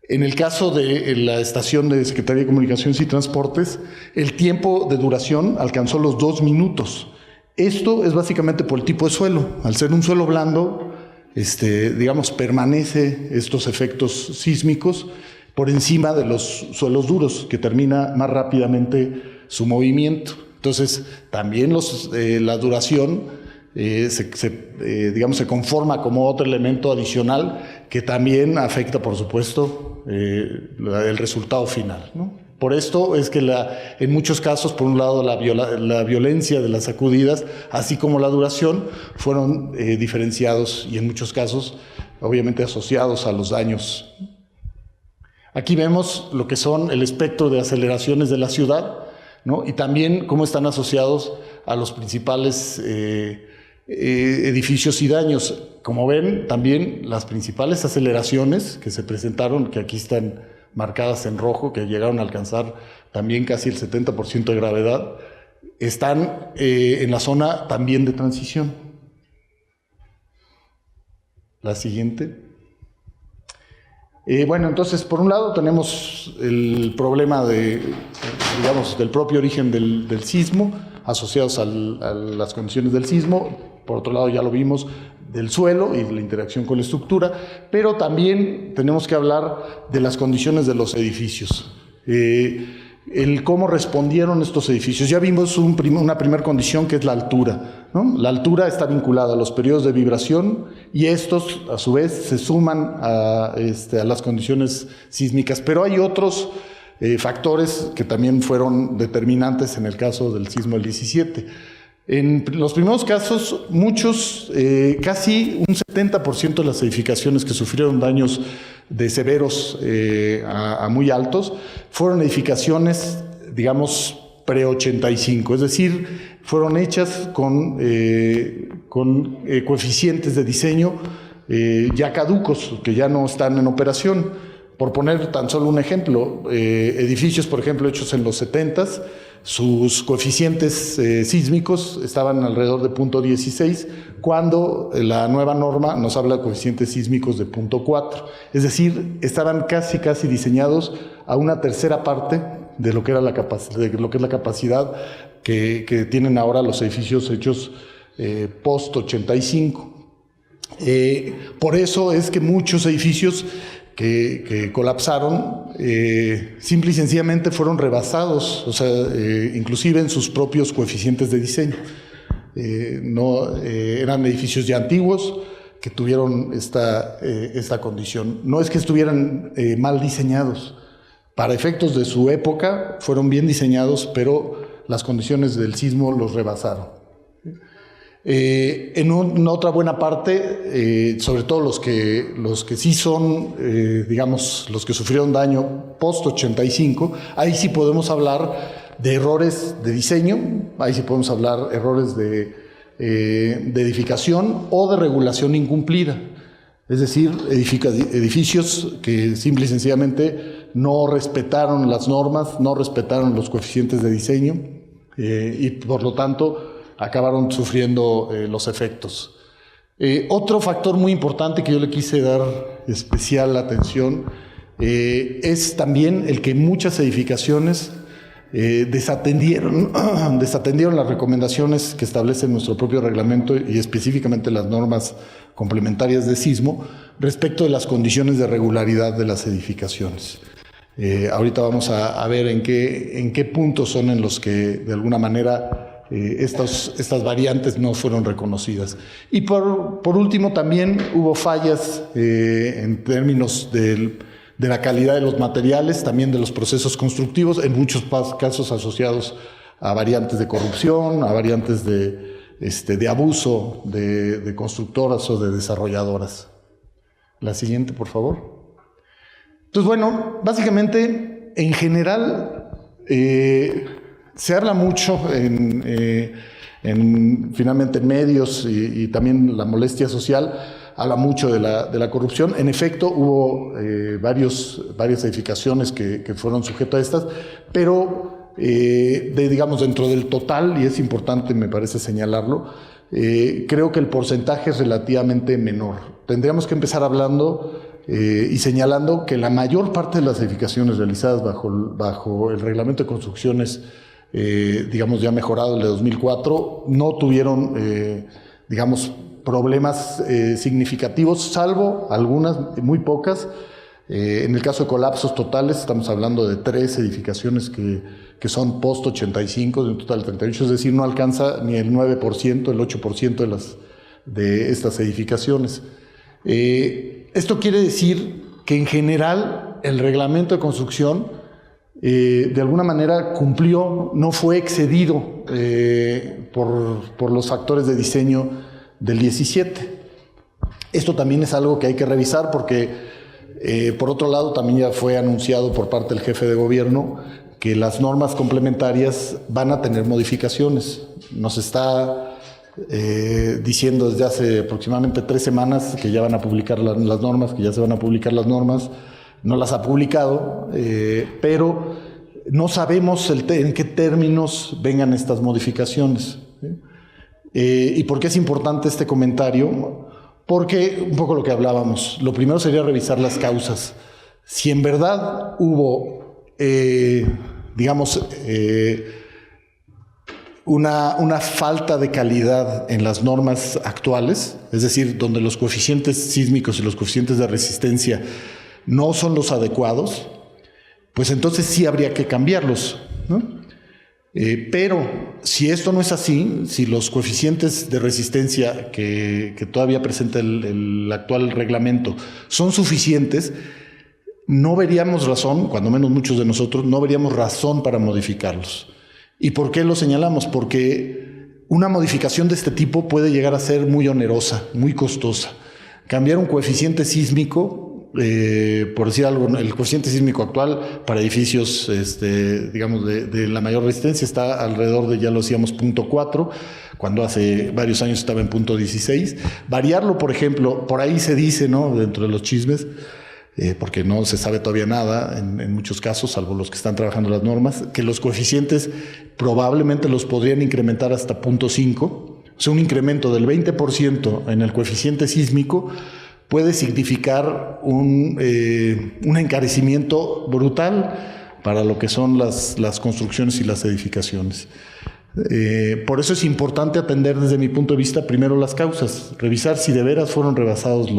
En el caso de la estación de Secretaría de Comunicaciones y Transportes, el tiempo de duración alcanzó los 2 minutos. Esto es básicamente por el tipo de suelo. Al ser un suelo blando, digamos, permanece estos efectos sísmicos por encima de los suelos duros, que termina más rápidamente su movimiento. Entonces, también la duración digamos, se conforma como otro elemento adicional que también afecta, por supuesto, el resultado final, ¿no? Por esto es que en muchos casos, por un lado, la violencia de las sacudidas, así como la duración, fueron diferenciados y en muchos casos, obviamente, asociados a los daños. Aquí vemos lo que son el espectro de aceleraciones de la ciudad, ¿no? Y también cómo están asociados a los principales edificios y daños. Como ven, también las principales aceleraciones que se presentaron, que aquí están marcadas en rojo, que llegaron a alcanzar también casi el 70% de gravedad, están en la zona también de transición. La siguiente. Bueno, entonces, por un lado tenemos el problema digamos, del propio origen del sismo, asociados a las condiciones del sismo. Por otro lado, ya lo vimos, del suelo y de la interacción con la estructura, pero también tenemos que hablar de las condiciones de los edificios, el cómo respondieron estos edificios. Ya vimos una primera condición, que es la altura, ¿no? La altura está vinculada a los periodos de vibración y estos, a su vez, se suman a las condiciones sísmicas, pero hay otros factores que también fueron determinantes en el caso del sismo del 17. En los primeros casos, casi un 70% de las edificaciones que sufrieron daños de severos a muy altos fueron edificaciones, digamos, pre-85, es decir, fueron hechas con coeficientes de diseño ya caducos, que ya no están en operación. Por poner tan solo un ejemplo, edificios, por ejemplo, hechos en los 70s, sus coeficientes sísmicos estaban alrededor de 0.16, cuando la nueva norma nos habla de coeficientes sísmicos de 0.4. Es decir, estaban casi diseñados a una tercera parte de lo que era es la capacidad que tienen ahora los edificios hechos post-85. Por eso es que muchos edificios que colapsaron, simple y sencillamente fueron rebasados, o sea, inclusive en sus propios coeficientes de diseño. Eran edificios ya antiguos que tuvieron esta condición. No es que estuvieran mal diseñados. Para efectos de su época fueron bien diseñados, pero las condiciones del sismo los rebasaron. En otra buena parte, sobre todo los que sí son, digamos, los que sufrieron daño post-85, ahí sí podemos hablar de errores de diseño, ahí sí podemos hablar errores de edificación o de regulación incumplida. Es decir, edificios que simple y sencillamente no respetaron las normas, no respetaron los coeficientes de diseño y por lo tanto acabaron sufriendo los efectos. Otro factor muy importante que yo le quise dar especial atención es también el que muchas edificaciones desatendieron las recomendaciones que establece nuestro propio reglamento y específicamente las normas complementarias de sismo respecto de las condiciones de regularidad de las edificaciones. Ahorita vamos a ver en qué puntos son en los que de alguna manera estas variantes no fueron reconocidas. Y por último también hubo fallas en términos de la calidad de los materiales, también de los procesos constructivos, en muchos casos asociados a variantes de corrupción, a variantes de abuso de constructoras o de desarrolladoras. La siguiente, por favor. Entonces, bueno, básicamente, en general, se habla mucho finalmente en medios y también la molestia social, habla mucho de la corrupción. En efecto, hubo varias edificaciones que fueron sujetas a estas, pero digamos dentro del total, y es importante me parece señalarlo, creo que el porcentaje es relativamente menor. Tendríamos que empezar hablando y señalando que la mayor parte de las edificaciones realizadas bajo el reglamento de construcciones, digamos ya mejorado, el de 2004, no tuvieron, digamos, problemas significativos, salvo algunas, muy pocas. En el caso de colapsos totales, estamos hablando de 3 edificaciones que son post-85, de un total de 38, es decir, no alcanza ni el 9%, el 8% de estas edificaciones. Esto quiere decir que en general el reglamento de construcción de alguna manera cumplió, no fue excedido por los factores de diseño del 17. Esto también es algo que hay que revisar porque, por otro lado, también ya fue anunciado por parte del jefe de gobierno que las normas complementarias van a tener modificaciones. Nos está diciendo desde hace aproximadamente 3 semanas que ya van a publicar las normas, que ya se van a publicar las normas. No las ha publicado, pero no sabemos en qué términos vengan estas modificaciones. ¿Y por qué es importante este comentario? Porque un poco lo que hablábamos, lo primero sería revisar las causas. Si en verdad hubo, digamos, una falta de calidad en las normas actuales, es decir, donde los coeficientes sísmicos y los coeficientes de resistencia no son los adecuados, pues entonces sí habría que cambiarlos, ¿no? Pero si esto no es así, si los coeficientes de resistencia que todavía presenta el actual reglamento son suficientes, no veríamos razón, cuando menos muchos de nosotros, no veríamos razón para modificarlos. ¿Y por qué lo señalamos? Porque una modificación de este tipo puede llegar a ser muy onerosa, muy costosa. Cambiar un coeficiente sísmico, por decir algo, el coeficiente sísmico actual para edificios, digamos, de la mayor resistencia está alrededor de, ya lo decíamos, 0.4, cuando hace varios años estaba en 0.16. Variarlo, por ejemplo, por ahí se dice, ¿no?, dentro de los chismes, porque no se sabe todavía nada en muchos casos, salvo los que están trabajando las normas, que los coeficientes probablemente los podrían incrementar hasta 0.5, o sea, un incremento del 20% en el coeficiente sísmico puede significar un encarecimiento brutal para lo que son las construcciones y las edificaciones. Por eso es importante atender desde mi punto de vista primero las causas, revisar si de veras fueron rebasados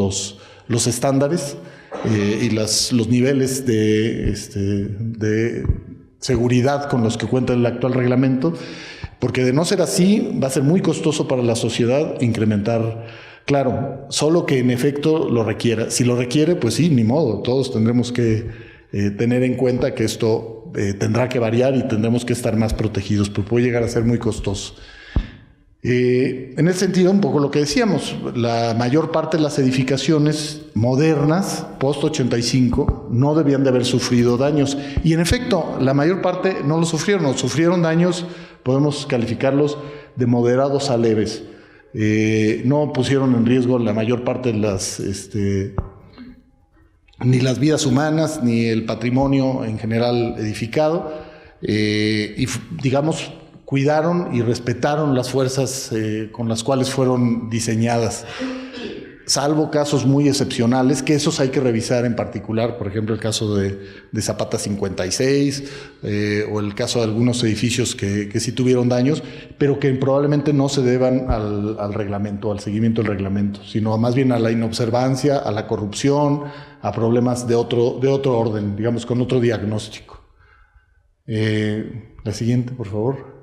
los estándares y los niveles de seguridad con los que cuenta el actual reglamento, porque de no ser así va a ser muy costoso para la sociedad incrementar. Claro, solo que en efecto lo requiera. Si lo requiere, pues sí, ni modo. Todos tendremos que tener en cuenta que esto tendrá que variar y tendremos que estar más protegidos, pero puede llegar a ser muy costoso. En ese sentido, un poco lo que decíamos, la mayor parte de las edificaciones modernas, post-85, no debían de haber sufrido daños. Y en efecto, la mayor parte no lo sufrieron, o sufrieron daños, podemos calificarlos de moderados a leves. No pusieron en riesgo la mayor parte de ni las vidas humanas, ni el patrimonio en general edificado, y digamos, cuidaron y respetaron las fuerzas con las cuales fueron diseñadas. salvo casos muy excepcionales, que esos hay que revisar en particular, por ejemplo, el caso de Zapata 56, o el caso de algunos edificios que sí tuvieron daños, pero que probablemente no se deban al reglamento, al seguimiento del reglamento, sino más bien a la inobservancia, a la corrupción, a problemas de otro orden, digamos, con otro diagnóstico. La siguiente, por favor.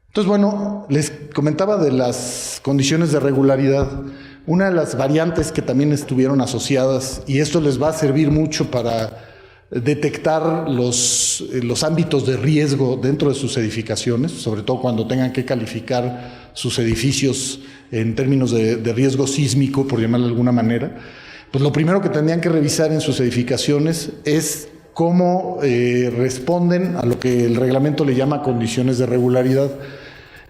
Entonces, bueno, les comentaba de las condiciones de regularidad. Una de las variantes que también estuvieron asociadas, y esto les va a servir mucho para detectar los ámbitos de riesgo dentro de sus edificaciones, sobre todo cuando tengan que calificar sus edificios en términos de riesgo sísmico, por llamarlo de alguna manera, pues lo primero que tendrían que revisar en sus edificaciones es cómo responden a lo que el reglamento le llama condiciones de regularidad.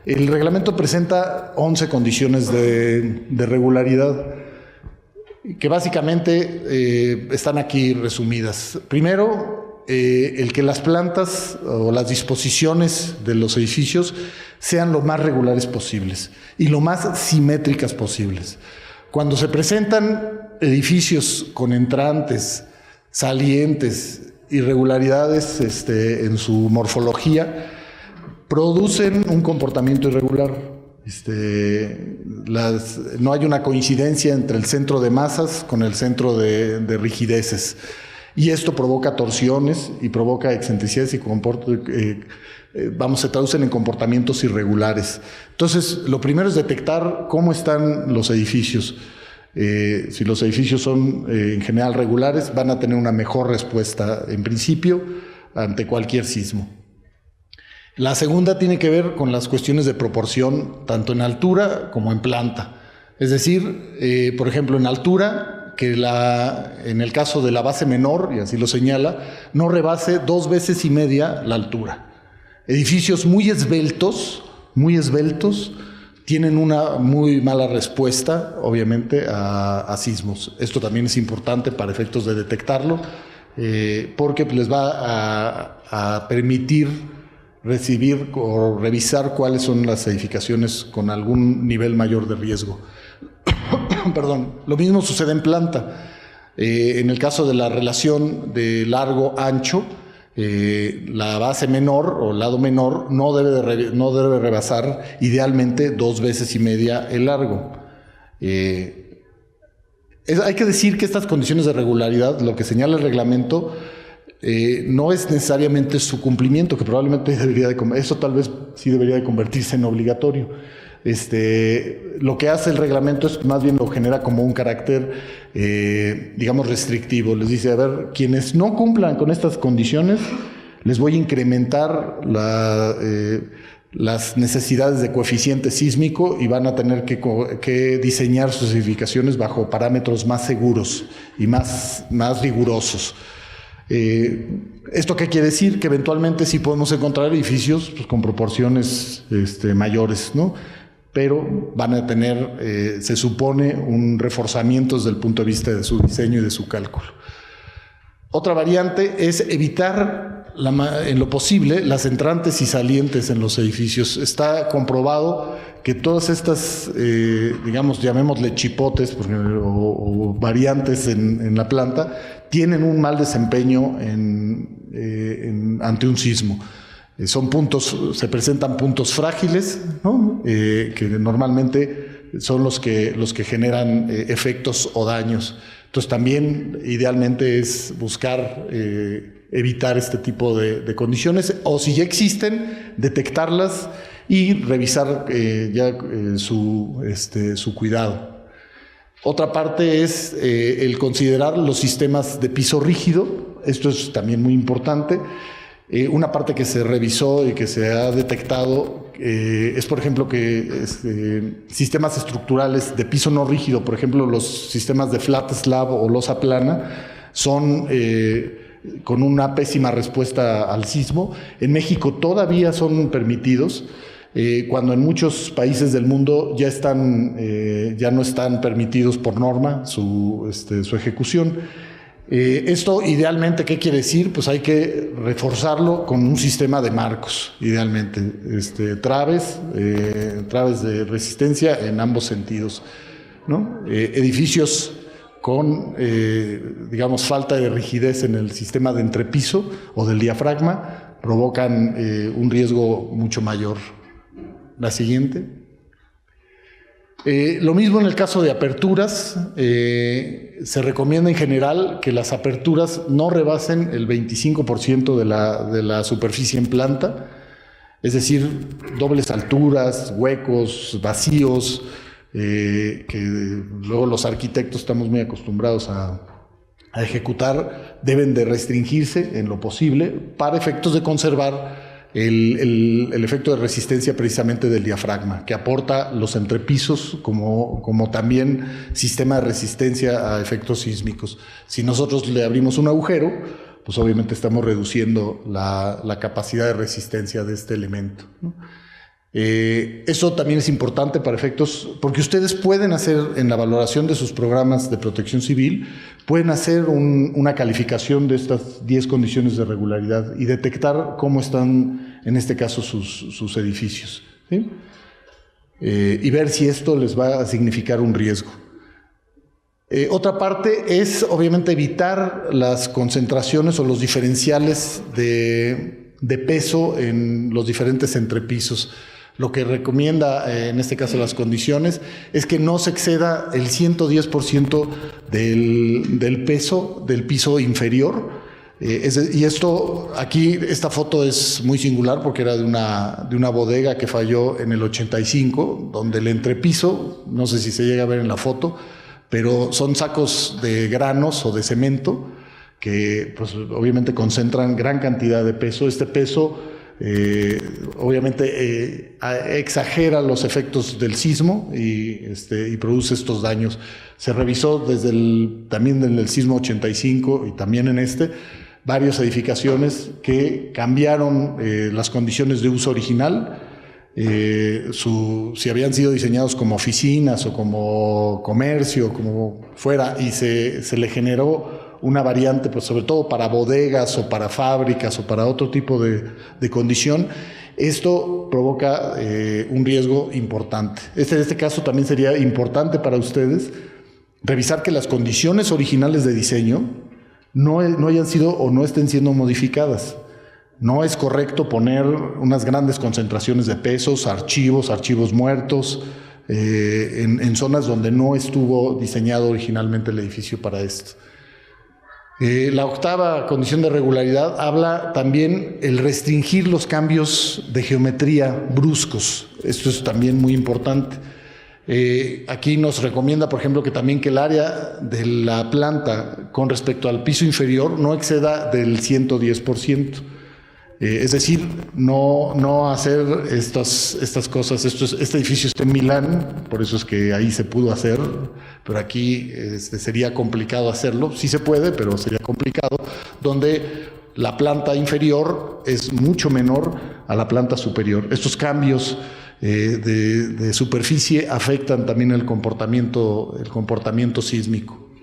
El reglamento presenta 11 condiciones de regularidad, que básicamente están aquí resumidas. Primero, el que las plantas o las disposiciones de los edificios sean lo más regulares posibles y lo más simétricas posibles. Cuando se presentan edificios con entrantes, salientes, irregularidades en su morfología, producen un comportamiento irregular. No hay una coincidencia entre el centro de masas con el centro de rigideces. Y esto provoca torsiones y provoca excentricidades y se traducen en comportamientos irregulares. Entonces, lo primero es detectar cómo están los edificios. Si los edificios son en general regulares, van a tener una mejor respuesta, en principio, ante cualquier sismo. La segunda tiene que ver con las cuestiones de proporción, tanto en altura como en planta. Es decir, por ejemplo, en altura, que en el caso de la base menor, y así lo señala, no rebase 2 veces y media la altura. Edificios muy esbeltos, tienen una muy mala respuesta, obviamente, a sismos. Esto también es importante para efectos de detectarlo, porque les va a permitir recibir o revisar cuáles son las edificaciones con algún nivel mayor de riesgo. Perdón. Lo mismo sucede en planta. En el caso de la relación de largo-ancho, la base menor o el lado menor no debe rebasar idealmente 2 veces y media el largo. Hay que decir que estas condiciones de regularidad, lo que señala el reglamento, no es necesariamente su cumplimiento, que probablemente eso tal vez sí debería de convertirse en obligatorio. Lo que hace el reglamento es más bien lo genera como un carácter, digamos, restrictivo. Les dice, a ver, quienes no cumplan con estas condiciones, les voy a incrementar las necesidades de coeficiente sísmico y van a tener que diseñar sus edificaciones bajo parámetros más seguros y más rigurosos. ¿Esto qué quiere decir? Que eventualmente sí podemos encontrar edificios pues, con proporciones mayores, ¿no? Pero van a tener, se supone, un reforzamiento desde el punto de vista de su diseño y de su cálculo. Otra variante es evitar en lo posible las entrantes y salientes en los edificios. Está comprobado que todas estas, digamos, llamémosle chipotes o variantes en la planta, tienen un mal desempeño ante un sismo. Se presentan puntos frágiles, ¿no? Que normalmente son los que generan efectos o daños. Entonces también idealmente es buscar evitar este tipo de condiciones, o si ya existen, detectarlas y revisar su cuidado. Otra parte es el considerar los sistemas de piso rígido. Esto es también muy importante. Una parte que se revisó y que se ha detectado es, por ejemplo, que sistemas estructurales de piso no rígido, por ejemplo, los sistemas de flat slab o losa plana, son con una pésima respuesta al sismo. En México todavía son permitidos, cuando en muchos países del mundo ya no están permitidos por norma su ejecución. Esto idealmente, ¿qué quiere decir? Pues hay que reforzarlo con un sistema de marcos, idealmente, traves de resistencia en ambos sentidos. ¿no? Edificios con, digamos, falta de rigidez en el sistema de entrepiso o del diafragma provocan un riesgo mucho mayor. La siguiente. Lo mismo en el caso de aperturas. Se recomienda en general que las aperturas no rebasen el 25% de la superficie en planta, es decir, dobles alturas, huecos, vacíos, que luego los arquitectos estamos muy acostumbrados a ejecutar, deben de restringirse en lo posible para efectos de conservar el efecto de resistencia precisamente del diafragma, que aporta los entrepisos como también sistema de resistencia a efectos sísmicos. Si nosotros le abrimos un agujero, pues obviamente estamos reduciendo la capacidad de resistencia de este elemento, ¿no? Eso también es importante para efectos, porque ustedes pueden hacer en la valoración de sus programas de protección civil, pueden hacer una calificación de estas 10 condiciones de regularidad y detectar cómo están, en este caso, sus edificios, ¿sí? Y ver si esto les va a significar un riesgo. Otra parte es, obviamente, evitar las concentraciones o los diferenciales de peso en los diferentes entrepisos. Lo que recomienda, en este caso las condiciones, es que no se exceda el 110% del peso del piso inferior. Y esto, aquí, esta foto es muy singular porque era de una bodega que falló en el 85, donde el entrepiso, no sé si se llega a ver en la foto, pero son sacos de granos o de cemento que pues, obviamente concentran gran cantidad de peso. Este peso obviamente exagera los efectos del sismo y produce estos daños. Se revisó también en el sismo 85 y también en varias edificaciones que cambiaron las condiciones de uso original. Si habían sido diseñados como oficinas o como comercio, como fuera, y se le generó una variante, pues sobre todo para bodegas o para fábricas o para otro tipo de condición, esto provoca un riesgo importante. En este caso también sería importante para ustedes revisar que las condiciones originales de diseño no hayan sido o no estén siendo modificadas. No es correcto poner unas grandes concentraciones de pesos, archivos muertos, en zonas donde no estuvo diseñado originalmente el edificio para esto. La octava condición de regularidad habla también el restringir los cambios de geometría bruscos. Esto es también muy importante. Aquí nos recomienda, por ejemplo, que el área de la planta con respecto al piso inferior no exceda del 110%. Es decir, no hacer estas cosas. Este edificio está en Milán, por eso es que ahí se pudo hacer, pero aquí sería complicado hacerlo. Sí se puede, pero sería complicado, donde la planta inferior es mucho menor a la planta superior. Estos cambios de superficie afectan también el comportamiento sísmico.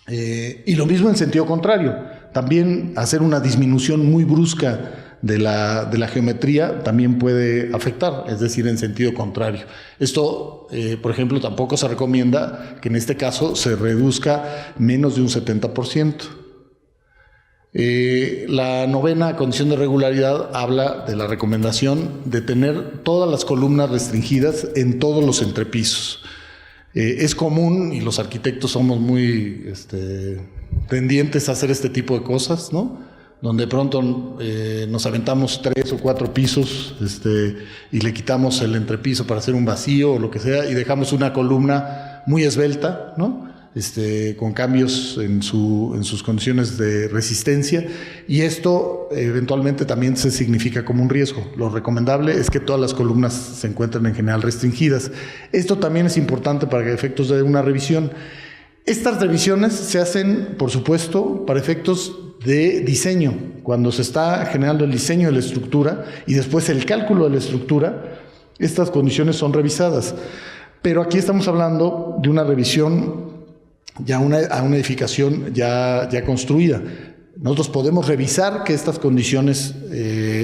Y lo mismo en sentido contrario. También hacer una disminución muy brusca de la geometría también puede afectar, es decir, en sentido contrario. Esto, por ejemplo, tampoco se recomienda que en este caso se reduzca menos de un 70%. La novena condición de regularidad habla de la recomendación de tener todas las columnas restringidas en todos los entrepisos. Es común, y los arquitectos somos muy tendientes a hacer este tipo de cosas, ¿no? Donde de pronto nos aventamos 3 o 4 pisos y le quitamos el entrepiso para hacer un vacío o lo que sea y dejamos una columna muy esbelta, ¿no? Con cambios en sus condiciones de resistencia, y esto eventualmente también se significa como un riesgo. Lo recomendable es que todas las columnas se encuentren en general restringidas. Esto también es importante para efectos de una revisión. Estas revisiones se hacen, por supuesto, para efectos de diseño, cuando se está generando el diseño de la estructura y después el cálculo de la estructura. Estas condiciones son revisadas, pero aquí estamos hablando de una revisión a una edificación ya construida. Nosotros podemos revisar que estas condiciones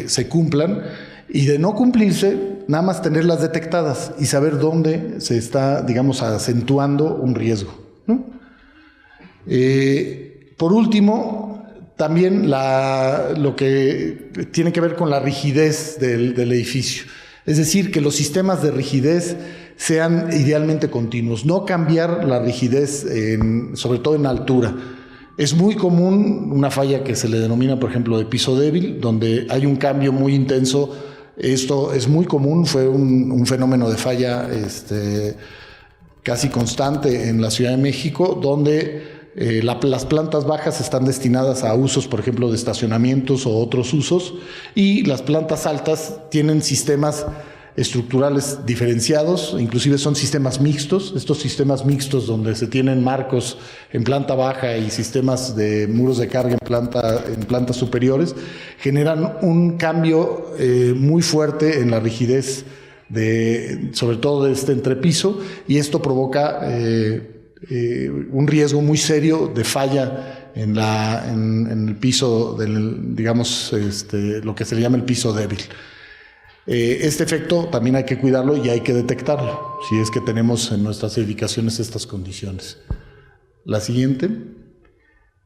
se cumplan, y de no cumplirse, nada más tenerlas detectadas y saber dónde se está, digamos, acentuando un riesgo, ¿no? Por último, también lo que tiene que ver con la rigidez del edificio. Es decir, que los sistemas de rigidez sean idealmente continuos, no cambiar la rigidez, sobre todo en altura. Es muy común una falla que se le denomina, por ejemplo, de piso débil, donde hay un cambio muy intenso. Esto es muy común, fue un fenómeno de falla casi constante en la Ciudad de México, donde las plantas bajas están destinadas a usos, por ejemplo, de estacionamientos o otros usos, y las plantas altas tienen sistemas estructurales diferenciados, inclusive son sistemas mixtos. Estos sistemas mixtos donde se tienen marcos en planta baja y sistemas de muros de carga en plantas superiores, generan un cambio muy fuerte en la rigidez, sobre todo de este entrepiso, y esto provoca un riesgo muy serio de falla en el piso, digamos, lo que se le llama el piso débil. Este efecto también hay que cuidarlo y hay que detectarlo, si es que tenemos en nuestras edificaciones estas condiciones. La siguiente.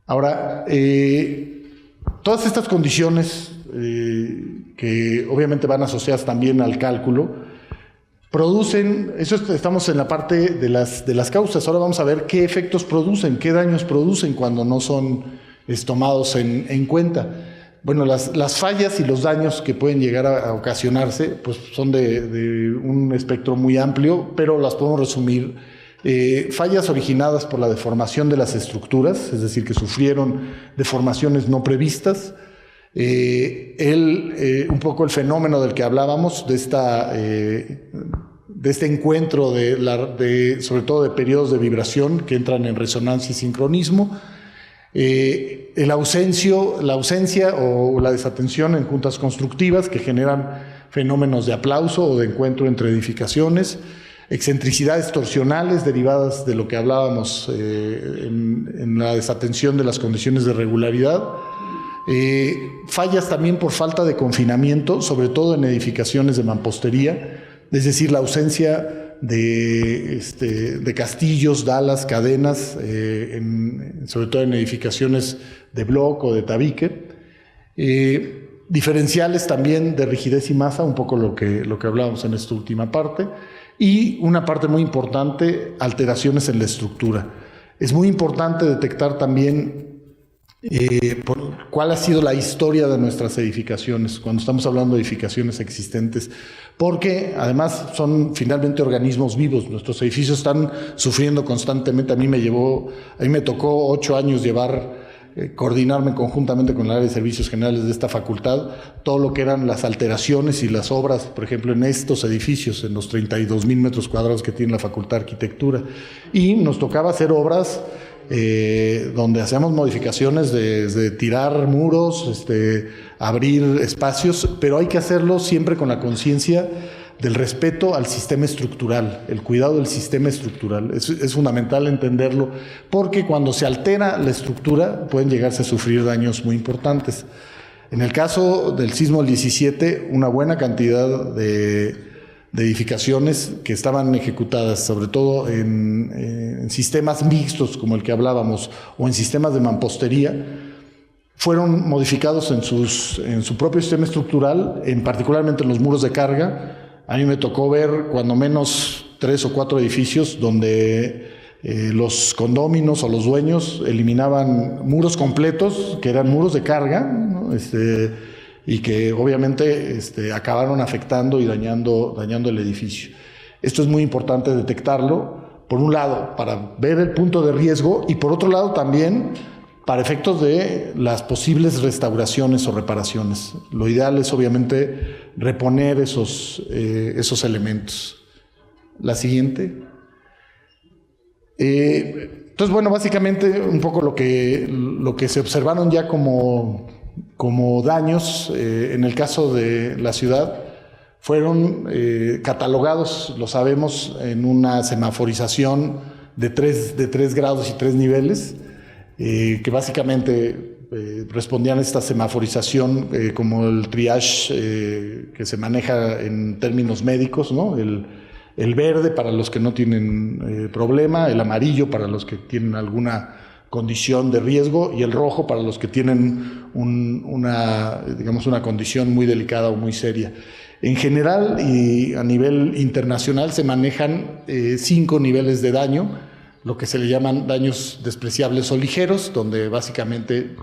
Ahora, todas estas condiciones que obviamente van asociadas también al cálculo, producen, estamos en la parte de las causas. Ahora vamos a ver qué efectos producen, qué daños producen cuando no son tomados en cuenta. Bueno, las fallas y los daños que pueden llegar a ocasionarse, pues son de un espectro muy amplio, pero las podemos resumir. Fallas originadas por la deformación de las estructuras, es decir, que sufrieron deformaciones no previstas. Un poco el fenómeno del que hablábamos, de este encuentro sobre todo de periodos de vibración que entran en resonancia y sincronismo. La ausencia o la desatención en juntas constructivas que generan fenómenos de aplauso o de encuentro entre edificaciones, excentricidades torsionales derivadas de lo que hablábamos en la desatención de las condiciones de regularidad, fallas también por falta de confinamiento, sobre todo en edificaciones de mampostería, es decir, la ausencia de castillos, dalas, cadenas, sobre todo en edificaciones de bloc o de tabique. Diferenciales también de rigidez y masa, un poco lo que hablábamos en esta última parte. Y una parte muy importante, alteraciones en la estructura. Es muy importante detectar también cuál ha sido la historia de nuestras edificaciones, cuando estamos hablando de edificaciones existentes, porque además son finalmente organismos vivos. Nuestros edificios están sufriendo constantemente. A mí me tocó 8 años coordinarme conjuntamente con el área de servicios generales de esta facultad, todo lo que eran las alteraciones y las obras, por ejemplo, en estos edificios, en los 32,000 metros cuadrados que tiene la Facultad de Arquitectura. Y nos tocaba hacer obras donde hacíamos modificaciones desde tirar muros, abrir espacios, pero hay que hacerlo siempre con la conciencia del respeto al sistema estructural, el cuidado del sistema estructural. Es fundamental entenderlo, porque cuando se altera la estructura pueden llegarse a sufrir daños muy importantes. En el caso del sismo del 17, una buena cantidad de edificaciones que estaban ejecutadas, sobre todo en sistemas mixtos como el que hablábamos, o en sistemas de mampostería, fueron modificados en su propio sistema estructural, particularmente en los muros de carga. A mí me tocó ver cuando menos 3 o 4 edificios donde los condóminos o los dueños eliminaban muros completos, que eran muros de carga, ¿no? Y que obviamente acabaron afectando y dañando el edificio. Esto es muy importante detectarlo, por un lado, para ver el punto de riesgo, y por otro lado también para efectos de las posibles restauraciones o reparaciones. Lo ideal es obviamente reponer esos elementos. La siguiente. Entonces, bueno, básicamente un poco lo que se observaron ya como daños en el caso de la ciudad fueron catalogados, lo sabemos, en una semaforización de 3 grados y 3 niveles, que básicamente respondían a esta semaforización como el triage que se maneja en términos médicos, ¿no? El verde para los que no tienen problema, el amarillo para los que tienen alguna condición de riesgo y el rojo para los que tienen una condición muy delicada o muy seria. En general y a nivel internacional se manejan 5 niveles de daño, lo que se le llaman daños despreciables o ligeros, donde básicamente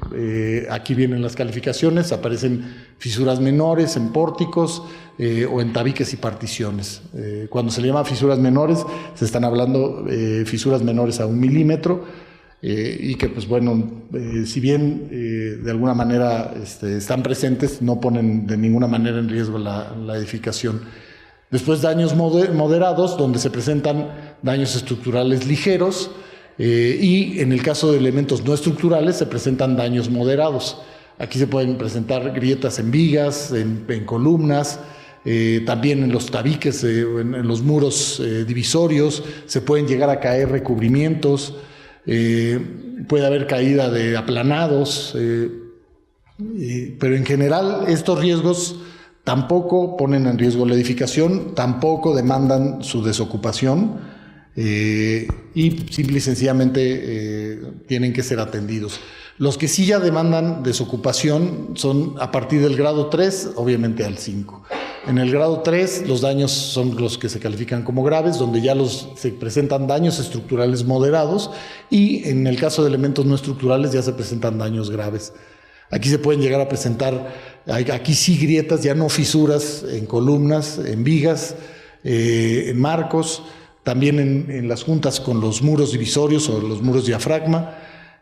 aquí vienen las calificaciones, aparecen fisuras menores en pórticos o en tabiques y particiones. Cuando se le llama fisuras menores, se están hablando fisuras menores a 1 milímetro, y que pues bueno, si bien de alguna manera están presentes, no ponen de ninguna manera en riesgo la edificación. Después daños moderados, donde se presentan daños estructurales ligeros, y en el caso de elementos no estructurales se presentan daños moderados. Aquí se pueden presentar grietas en vigas, en columnas, también en los tabiques, en los muros divisorios, se pueden llegar a caer recubrimientos. Puede haber caída de aplanados, pero en general estos riesgos tampoco ponen en riesgo la edificación, tampoco demandan su desocupación, y simple y sencillamente tienen que ser atendidos. Los que sí ya demandan desocupación son a partir del grado 3, obviamente al 5. En el grado 3 los daños son los que se califican como graves, donde ya se presentan daños estructurales moderados, y en el caso de elementos no estructurales ya se presentan daños graves. Aquí se pueden llegar a presentar, aquí sí, grietas, ya no fisuras en columnas, en vigas, en marcos, también en las juntas con los muros divisorios o los muros diafragma.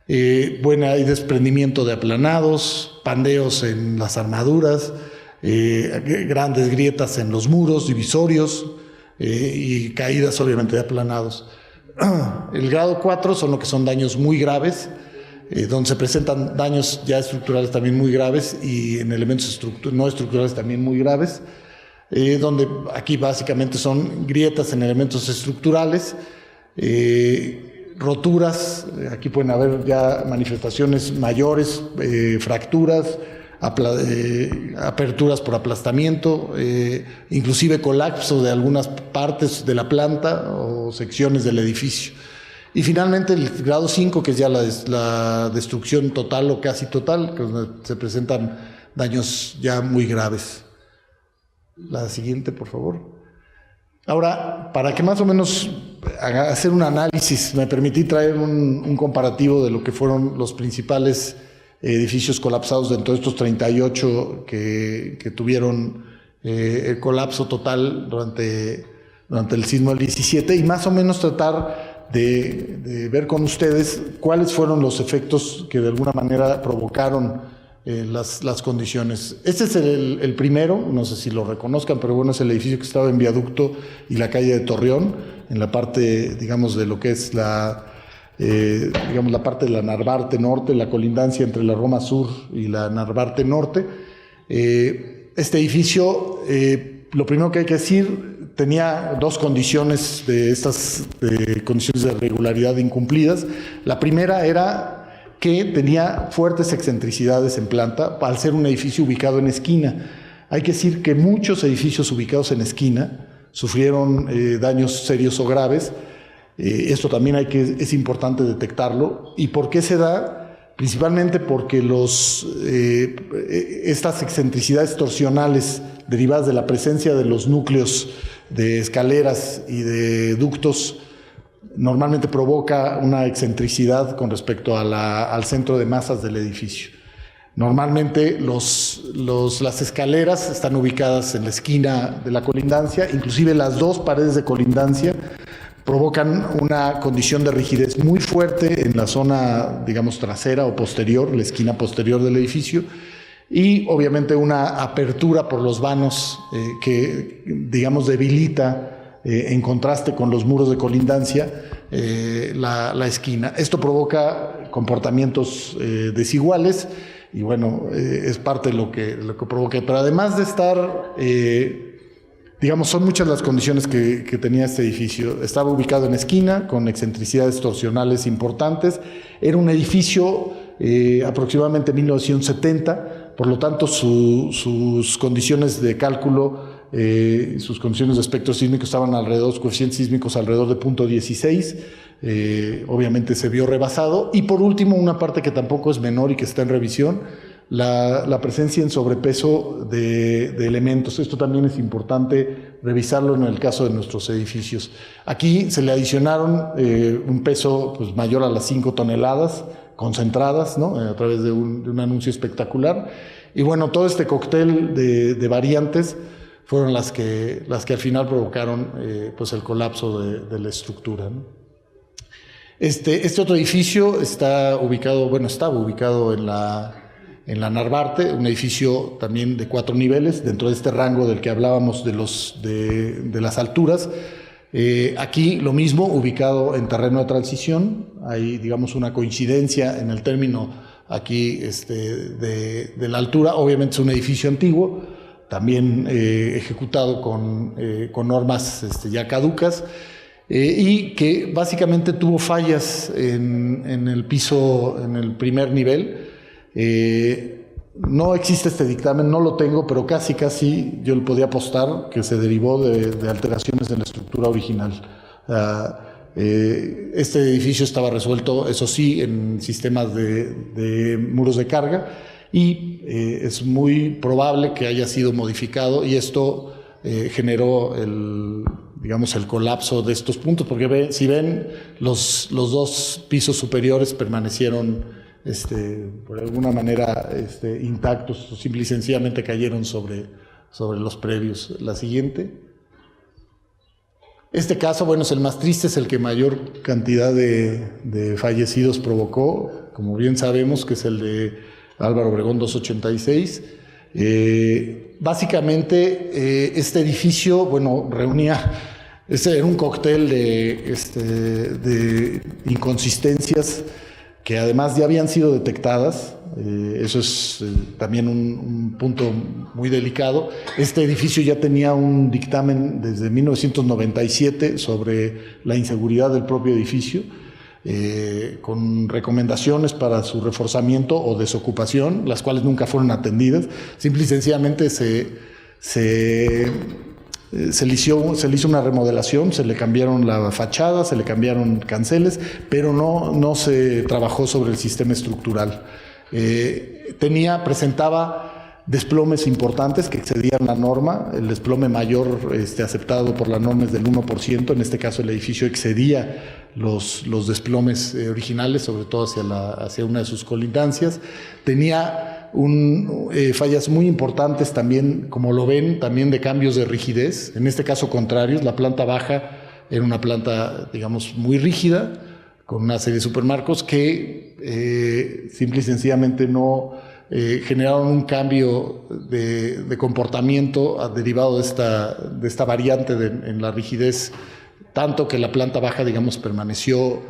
Hay desprendimiento de aplanados, pandeos en las armaduras, grandes grietas en los muros divisorios y caídas obviamente de aplanados. El grado 4 son lo que son daños muy graves, donde se presentan daños ya estructurales también muy graves y en elementos no estructurales también muy graves, donde aquí básicamente son grietas en elementos estructurales, roturas, aquí pueden haber ya manifestaciones mayores, fracturas, aperturas por aplastamiento, inclusive colapso de algunas partes de la planta o secciones del edificio. Y finalmente el grado 5, que es ya la destrucción total o casi total, donde se presentan daños ya muy graves. La siguiente, por favor. Ahora, para que más o menos hacer un análisis, me permití traer un comparativo de lo que fueron los principales edificios colapsados dentro de estos 38 que tuvieron el colapso total durante el sismo del 17, y más o menos tratar de ver con ustedes cuáles fueron los efectos que de alguna manera provocaron las condiciones. Este es el primero, no sé si lo reconozcan, pero bueno, es el edificio que estaba en Viaducto y la calle de Torreón, en la parte, digamos, de lo que es la parte de la Narvarte Norte, la colindancia entre la Roma Sur y la Narvarte Norte. Este edificio, lo primero que hay que decir, tenía dos condiciones condiciones de regularidad incumplidas. La primera era que tenía fuertes excentricidades en planta al ser un edificio ubicado en esquina. Hay que decir que muchos edificios ubicados en esquina sufrieron daños serios o graves. Esto también es importante detectarlo. ¿Y por qué se da? Principalmente porque estas excentricidades torsionales derivadas de la presencia de los núcleos de escaleras y de ductos normalmente provoca una excentricidad con respecto al centro de masas del edificio. Normalmente las escaleras están ubicadas en la esquina de la colindancia, inclusive las dos paredes de colindancia provocan una condición de rigidez muy fuerte en la zona, digamos, trasera o posterior, la esquina posterior del edificio, y obviamente una apertura por los vanos que, digamos, debilita en contraste con los muros de colindancia la esquina. Esto provoca comportamientos desiguales y bueno, es parte de lo que provoca. Pero además de estar, digamos, son muchas las condiciones que tenía este edificio. Estaba ubicado en esquina, con excentricidades torsionales importantes. Era un edificio aproximadamente 1970, por lo tanto sus condiciones de cálculo, sus condiciones de espectro sísmico estaban alrededor, los coeficientes sísmicos alrededor de 0.16, obviamente se vio rebasado. Y por último, una parte que tampoco es menor y que está en revisión, la presencia en sobrepeso de elementos. Esto también es importante revisarlo en el caso de nuestros edificios. Aquí se le adicionaron un peso pues, mayor a las 5 toneladas concentradas, ¿no? A través de un anuncio espectacular. Y bueno, todo este cóctel de variantes fueron las que al final provocaron pues el colapso de la estructura, ¿no? Este otro edificio estaba ubicado en la Narvarte, un edificio también de 4 niveles, dentro de este rango del que hablábamos de las alturas. Aquí lo mismo, ubicado en terreno de transición. Hay, digamos, una coincidencia en el término aquí de la altura. Obviamente es un edificio antiguo, también ejecutado con normas ya caducas, y que básicamente tuvo fallas en el piso, en el primer nivel. No existe este dictamen, no lo tengo, pero casi yo le podía apostar que se derivó de alteraciones en la estructura original. Este edificio estaba resuelto, eso sí, en sistemas de muros de carga, y es muy probable que haya sido modificado, y esto generó el colapso de estos puntos, porque si ven, los 2 pisos superiores permanecieron por alguna manera intactos, o simple y sencillamente cayeron sobre los previos. La siguiente. Este caso, bueno, es el más triste, es el que mayor cantidad de fallecidos provocó, como bien sabemos, que es el de Álvaro Obregón 286. Básicamente, este edificio, bueno, era un cóctel de inconsistencias que además ya habían sido detectadas. Eso es también un punto muy delicado. Este edificio ya tenía un dictamen desde 1997 sobre la inseguridad del propio edificio, con recomendaciones para su reforzamiento o desocupación, las cuales nunca fueron atendidas. Simple y sencillamente se le hizo una remodelación, se le cambiaron la fachada, se le cambiaron canceles, pero no se trabajó sobre el sistema estructural. Presentaba desplomes importantes que excedían la norma. El desplome mayor aceptado por la norma es del 1%. En este caso el edificio excedía los desplomes originales, sobre todo hacia una de sus colindancias. Tenía fallas muy importantes también, como lo ven, también de cambios de rigidez, en este caso contrarios. La planta baja era una planta, digamos, muy rígida, con una serie de supermarcos que simple y sencillamente no generaron un cambio de comportamiento derivado de esta variante en la rigidez, tanto que la planta baja, digamos, permaneció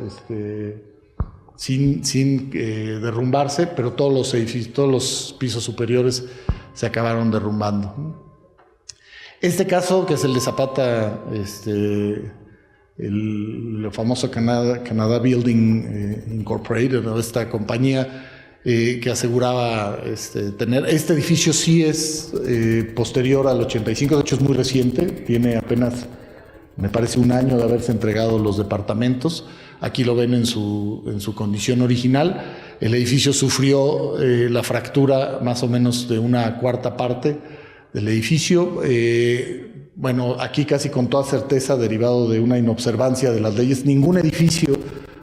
sin derrumbarse, pero todos los pisos superiores se acabaron derrumbando. Este caso, que es el de Zapata, el famoso Canada Building Incorporated, ¿no? Esta compañía que aseguraba tener... Este edificio sí es posterior al 85, de hecho es muy reciente, tiene apenas, me parece, 1 año de haberse entregado los departamentos. Aquí lo ven en su condición original. El edificio sufrió la fractura más o menos de 1/4 parte del edificio. Bueno, aquí casi con toda certeza, derivado de una inobservancia de las leyes. Ningún edificio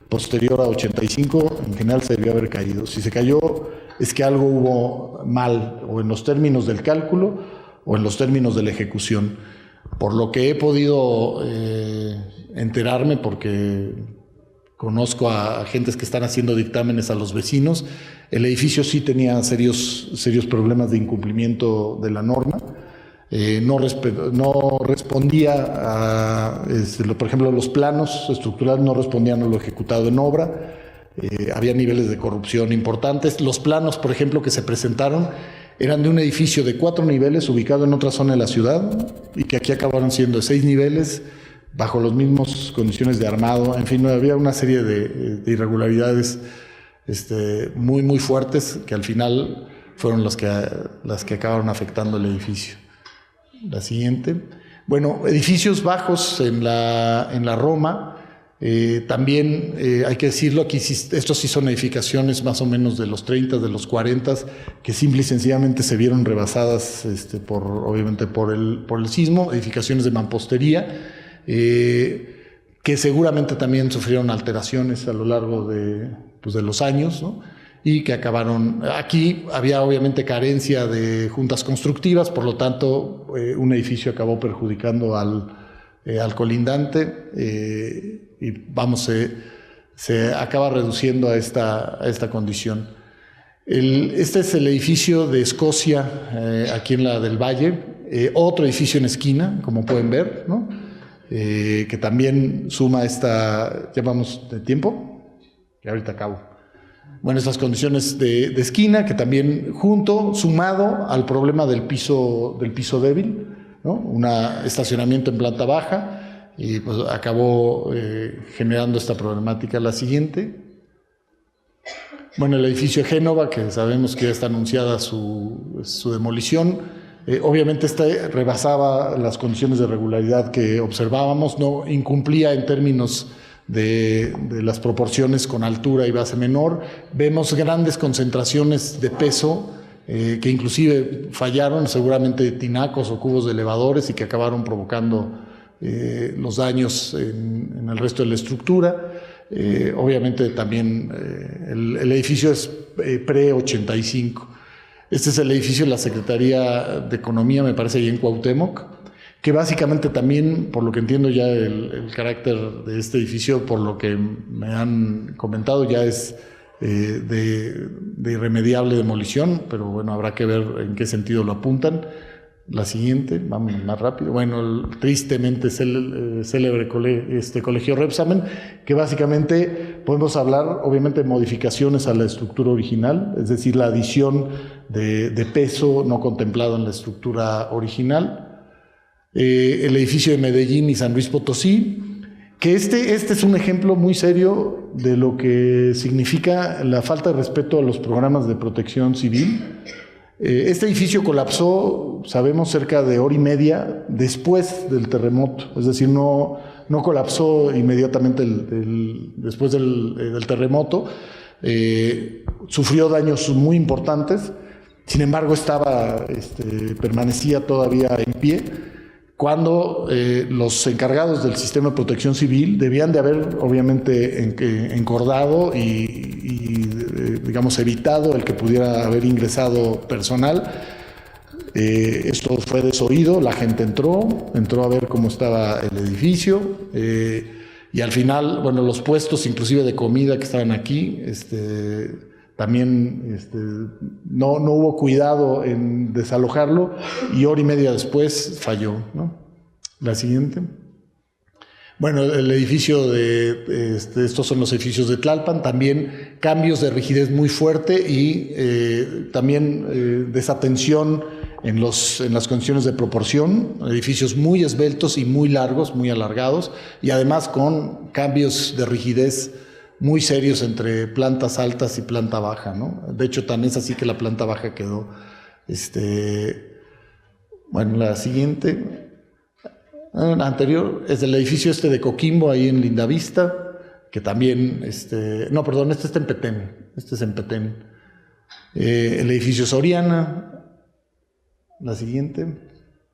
posterior a 85 en general se debió haber caído. Si se cayó, es que algo hubo mal, o en los términos del cálculo o en los términos de la ejecución. Por lo que he podido enterarme, porque conozco a agentes que están haciendo dictámenes a los vecinos, el edificio sí tenía serios problemas de incumplimiento de la norma. No respondía por ejemplo, los planos estructurales no respondían a lo ejecutado en obra. Había niveles de corrupción importantes. Los planos, por ejemplo, que se presentaron eran de un edificio de 4 niveles ubicado en otra zona de la ciudad, y que aquí acabaron siendo de 6 niveles, bajo las mismas condiciones de armado. En fin, había una serie de irregularidades muy, muy fuertes, que al final fueron las que acabaron afectando el edificio. La siguiente. Bueno, edificios bajos en la Roma. También hay que decirlo, aquí estos sí son edificaciones más o menos de los 30, de los 40, que simple y sencillamente se vieron rebasadas obviamente por el sismo, edificaciones de mampostería, que seguramente también sufrieron alteraciones a lo largo de los años, ¿no? Y que acabaron. Aquí había obviamente carencia de juntas constructivas, por lo tanto un edificio acabó perjudicando al colindante, y se acaba reduciendo a esta condición. Este es el edificio de Escocia, aquí en la del Valle, otro edificio en esquina, como pueden ver, ¿no? Que también suma ¿ya vamos de tiempo? Que ahorita acabo. Bueno, estas condiciones de esquina, que también sumado al problema del piso débil, ¿no? Un estacionamiento en planta baja, y pues acabó generando esta problemática. La siguiente. Bueno, el edificio de Génova, que sabemos que ya está anunciada su demolición. Obviamente rebasaba las condiciones de regularidad que observábamos, no incumplía en términos de las proporciones con altura y base menor. Vemos grandes concentraciones de peso que inclusive fallaron, seguramente tinacos o cubos de elevadores, y que acabaron provocando los daños en el resto de la estructura. Obviamente también el edificio es pre-85. Este es el edificio de la Secretaría de Economía, me parece, ahí en Cuauhtémoc, que básicamente también, por lo que entiendo ya el carácter de este edificio, por lo que me han comentado, ya es de irremediable demolición, pero bueno, habrá que ver en qué sentido lo apuntan. La siguiente, vamos más rápido. Bueno, el tristemente célebre colegio Repsamen, que básicamente podemos hablar, obviamente, de modificaciones a la estructura original, es decir, la adición de peso no contemplado en la estructura original. El edificio de Medellín y San Luis Potosí, que este es un ejemplo muy serio de lo que significa la falta de respeto a los programas de protección civil. Este edificio colapsó, sabemos, cerca de hora y media después del terremoto, es decir, no colapsó inmediatamente después del terremoto. Sufrió daños muy importantes, sin embargo permanecía todavía en pie, cuando los encargados del sistema de protección civil debían de haber obviamente encordado y digamos evitado el que pudiera haber ingresado personal. Esto fue desoído, la gente entró a ver cómo estaba el edificio, y al final, bueno, los puestos inclusive de comida que estaban aquí, también no hubo cuidado en desalojarlo, y hora y media después falló, ¿no? La siguiente. Bueno, el edificio estos son los edificios de Tlalpan, también cambios de rigidez muy fuerte y también desatención en las condiciones de proporción, edificios muy esbeltos y muy largos, muy alargados, y además con cambios de rigidez muy serios entre plantas altas y planta baja, ¿no? De hecho, tan es así que la planta baja quedó. Bueno, la siguiente. La anterior es el edificio de Coquimbo, ahí en Lindavista, que también, no, perdón, está en Petén, es en Petén. El edificio Soriana, la siguiente.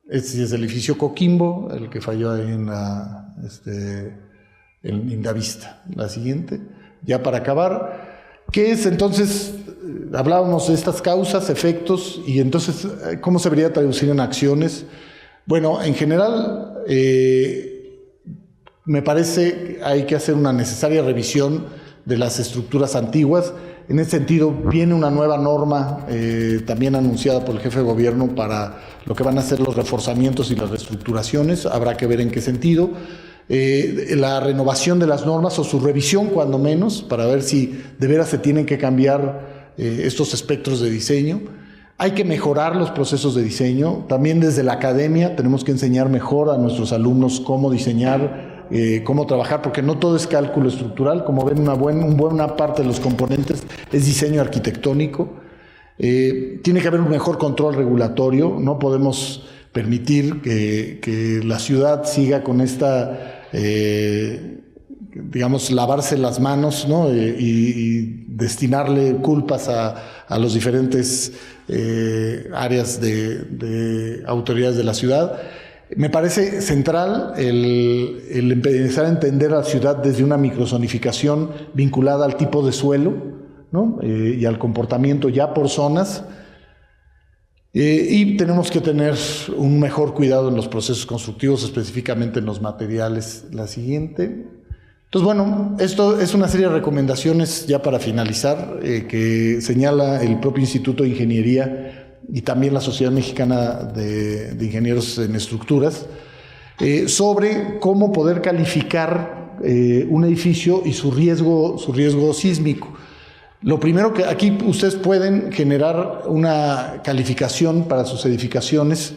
Este es el edificio Coquimbo, el que falló ahí en Lindavista. La siguiente, ya para acabar. ¿Qué es entonces? Hablábamos de estas causas, efectos, y entonces, ¿cómo se debería traducir en acciones? Bueno, en general, me parece que hay que hacer una necesaria revisión de las estructuras antiguas. En ese sentido, viene una nueva norma también anunciada por el jefe de gobierno para lo que van a ser los reforzamientos y las reestructuraciones. Habrá que ver en qué sentido. La renovación de las normas o su revisión, cuando menos, para ver si de veras se tienen que cambiar estos espectros de diseño. Hay que mejorar los procesos de diseño. También desde la academia tenemos que enseñar mejor a nuestros alumnos cómo diseñar cómo trabajar, porque no todo es cálculo estructural. Como ven, una buena parte de los componentes es diseño arquitectónico. Tiene que haber un mejor control regulatorio. No podemos permitir que la ciudad siga con esta, digamos, lavarse las manos, ¿no? Y destinarle culpas a los diferentes áreas de autoridades de la ciudad. Me parece central el empezar a entender a la ciudad desde una microzonificación vinculada al tipo de suelo, ¿no? Y al comportamiento ya por zonas. Y tenemos que tener un mejor cuidado en los procesos constructivos, específicamente en los materiales. La siguiente. Entonces, bueno, esto es una serie de recomendaciones ya para finalizar, que señala el propio Instituto de Ingeniería y también la Sociedad Mexicana de Ingenieros en Estructuras, sobre cómo poder calificar un edificio y su riesgo sísmico. Lo primero que aquí ustedes pueden generar una calificación para sus edificaciones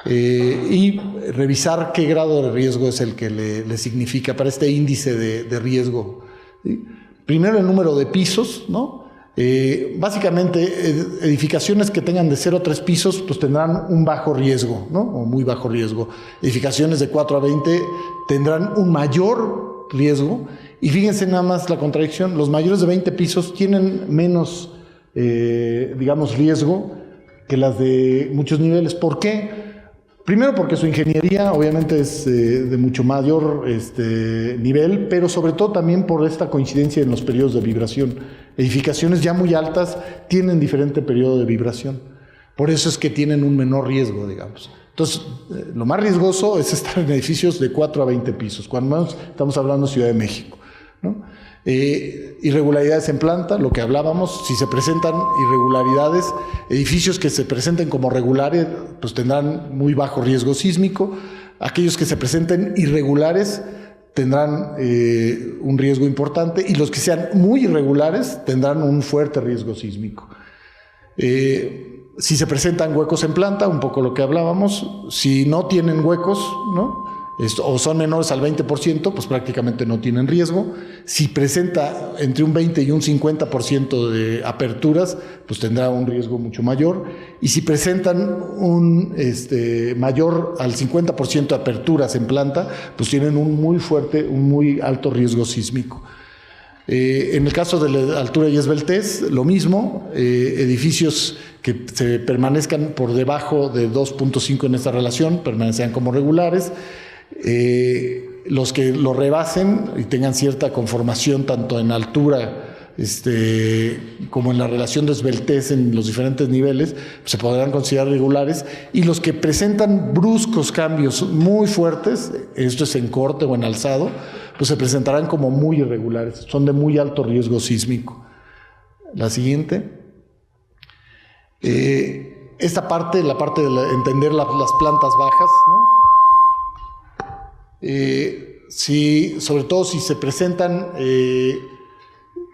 y revisar qué grado de riesgo es el que le significa para este índice de riesgo, ¿sí? Primero, el número de pisos, ¿no? Básicamente, edificaciones que tengan de 0 a 3 pisos, pues tendrán un bajo riesgo, ¿no? O muy bajo riesgo. Edificaciones de 4 a 20 tendrán un mayor riesgo. Y fíjense nada más la contradicción: los mayores de 20 pisos tienen menos, digamos, riesgo que las de muchos niveles. ¿Por qué? Primero, porque su ingeniería obviamente es de mucho mayor nivel, pero sobre todo también por esta coincidencia en los periodos de vibración. Edificaciones ya muy altas tienen diferente periodo de vibración. Por eso es que tienen un menor riesgo, digamos. Entonces, lo más riesgoso es estar en edificios de 4 a 20 pisos, cuando menos estamos hablando de Ciudad de México, ¿no? Irregularidades en planta, lo que hablábamos: si se presentan irregularidades, edificios que se presenten como regulares, pues tendrán muy bajo riesgo sísmico. Aquellos que se presenten irregulares tendrán un riesgo importante, y los que sean muy irregulares tendrán un fuerte riesgo sísmico. Si se presentan huecos en planta, un poco lo que hablábamos. Si no tienen huecos, ¿no? O son menores al 20%, pues prácticamente no tienen riesgo. Si presenta entre un 20 y un 50% de aperturas, pues tendrá un riesgo mucho mayor. Y si presentan un mayor al 50% de aperturas en planta, pues tienen un muy alto riesgo sísmico. En el caso de la altura y esbeltez, lo mismo. Edificios que se permanezcan por debajo de 2.5 en esta relación permanecerán como regulares. Los que lo rebasen y tengan cierta conformación tanto en altura como en la relación de esbeltez en los diferentes niveles, pues se podrán considerar regulares. Y los que presentan bruscos cambios muy fuertes, esto es en corte o en alzado, pues se presentarán como muy irregulares, son de muy alto riesgo sísmico. La siguiente. Esta parte, la parte de entender las plantas bajas, ¿no? Sobre todo si se presentan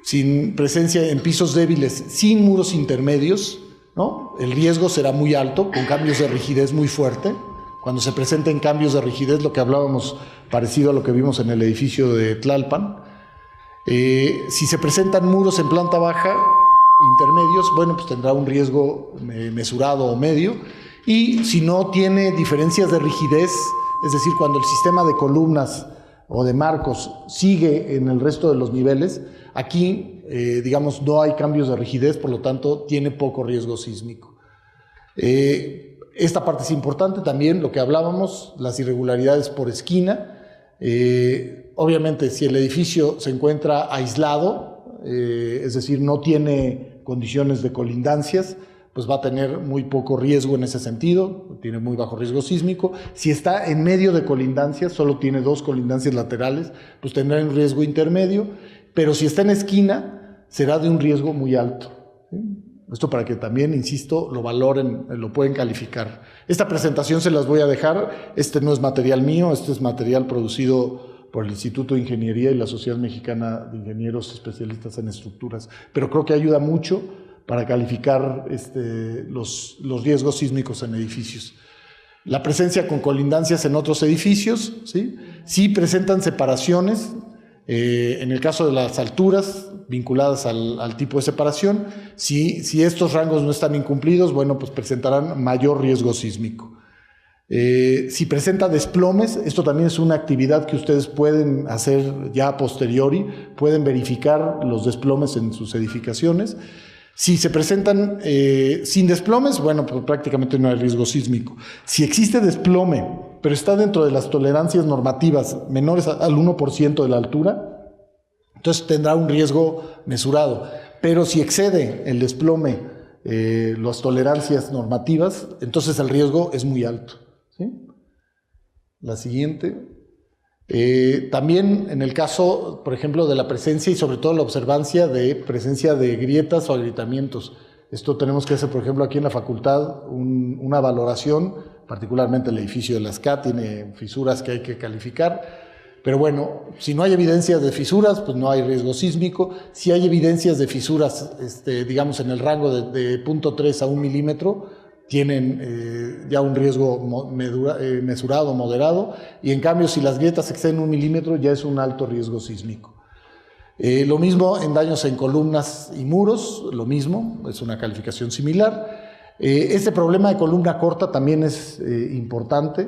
sin presencia en pisos débiles, sin muros intermedios, ¿no? El riesgo será muy alto, con cambios de rigidez muy fuerte. Cuando se presenten cambios de rigidez, lo que hablábamos, parecido a lo que vimos en el edificio de Tlalpan. Si se presentan muros en planta baja, intermedios, bueno, pues tendrá un riesgo mesurado o medio. Y si no tiene diferencias de rigidez, es decir, cuando el sistema de columnas o de marcos sigue en el resto de los niveles, aquí, digamos, no hay cambios de rigidez, por lo tanto, tiene poco riesgo sísmico. Esta parte es importante también, lo que hablábamos, las irregularidades por esquina. Obviamente, si el edificio se encuentra aislado, es decir, no tiene condiciones de colindancias, pues va a tener muy poco riesgo en ese sentido, tiene muy bajo riesgo sísmico. Si está en medio de colindancias, solo tiene 2 colindancias laterales, pues tendrá un riesgo intermedio, pero si está en esquina, será de un riesgo muy alto, ¿sí? Esto para que también, insisto, lo valoren, lo pueden calificar. Esta presentación se las voy a dejar. No es material mío, es material producido por el Instituto de Ingeniería y la Sociedad Mexicana de Ingenieros Especialistas en Estructuras. Pero creo que ayuda mucho para calificar los riesgos sísmicos en edificios. La presencia con colindancias en otros edificios, ¿sí? sí presentan separaciones, en el caso de las alturas vinculadas al tipo de separación. Si estos rangos no están incumplidos, bueno, pues presentarán mayor riesgo sísmico. Si presenta desplomes, esto también es una actividad que ustedes pueden hacer ya a posteriori, pueden verificar los desplomes en sus edificaciones. Si se presentan sin desplomes, bueno, pues prácticamente no hay riesgo sísmico. Si existe desplome, pero está dentro de las tolerancias normativas menores al 1% de la altura, entonces tendrá un riesgo mesurado. Pero si excede el desplome las tolerancias normativas, entonces el riesgo es muy alto, ¿sí? La siguiente. También en el caso, por ejemplo, de la presencia y sobre todo la observancia de presencia de grietas o agrietamientos. Esto tenemos que hacer, por ejemplo, aquí en la facultad, una valoración, particularmente el edificio de la SCA tiene fisuras que hay que calificar, pero bueno, si no hay evidencias de fisuras, pues no hay riesgo sísmico. Si hay evidencias de fisuras, digamos en el rango de 0.3 a 1 milímetro, tienen ya un riesgo mesurado, moderado, y en cambio si las grietas exceden 1 milímetro ya es un alto riesgo sísmico. Lo mismo en daños en columnas y muros, lo mismo, es una calificación similar. Este problema de columna corta también es importante.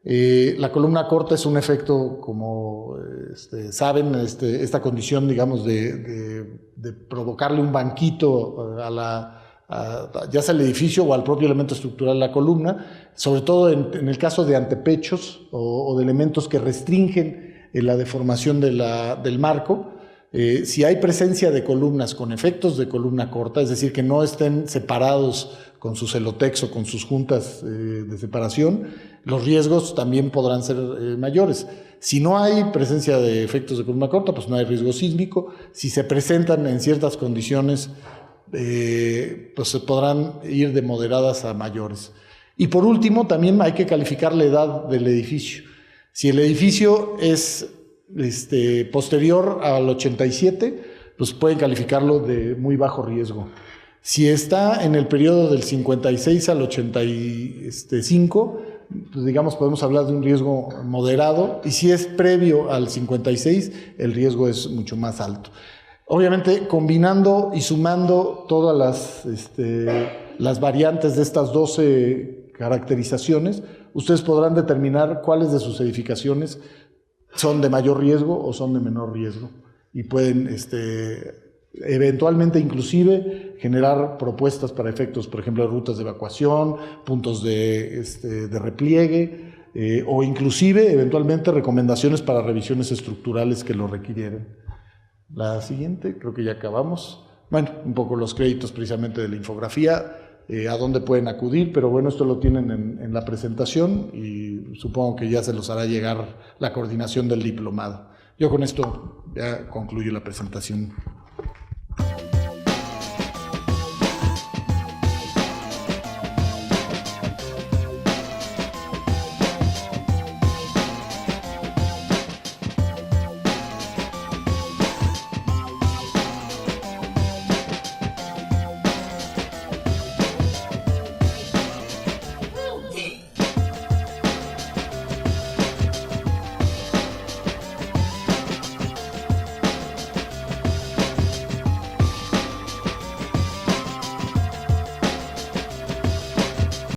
La columna corta es un efecto, como saben, esta condición, digamos, de provocarle un banquito ya sea al edificio o al propio elemento estructural de la columna, sobre todo en el caso de antepechos o de elementos que restringen la deformación del marco. Si hay presencia de columnas con efectos de columna corta, es decir, que no estén separados con su celotex o con sus juntas de separación, los riesgos también podrán ser mayores. Si no hay presencia de efectos de columna corta, pues no hay riesgo sísmico. Si se presentan en ciertas condiciones, pues se podrán ir de moderadas a mayores. Y por último, también hay que calificar la edad del edificio. Si el edificio es posterior al 87, pues pueden calificarlo de muy bajo riesgo. Si está en el periodo del 56 al 85, pues digamos podemos hablar de un riesgo moderado, y si es previo al 56, el riesgo es mucho más alto. Obviamente, combinando y sumando todas las variantes de estas 12 caracterizaciones, ustedes podrán determinar cuáles de sus edificaciones son de mayor riesgo o son de menor riesgo, y pueden eventualmente inclusive generar propuestas para efectos, por ejemplo, de rutas de evacuación, puntos de repliegue, o inclusive eventualmente recomendaciones para revisiones estructurales que lo requirieren. La siguiente, creo que ya acabamos. Bueno, un poco los créditos precisamente de la infografía, a dónde pueden acudir, pero bueno, esto lo tienen en la presentación y supongo que ya se los hará llegar la coordinación del diplomado. Yo con esto ya concluyo la presentación.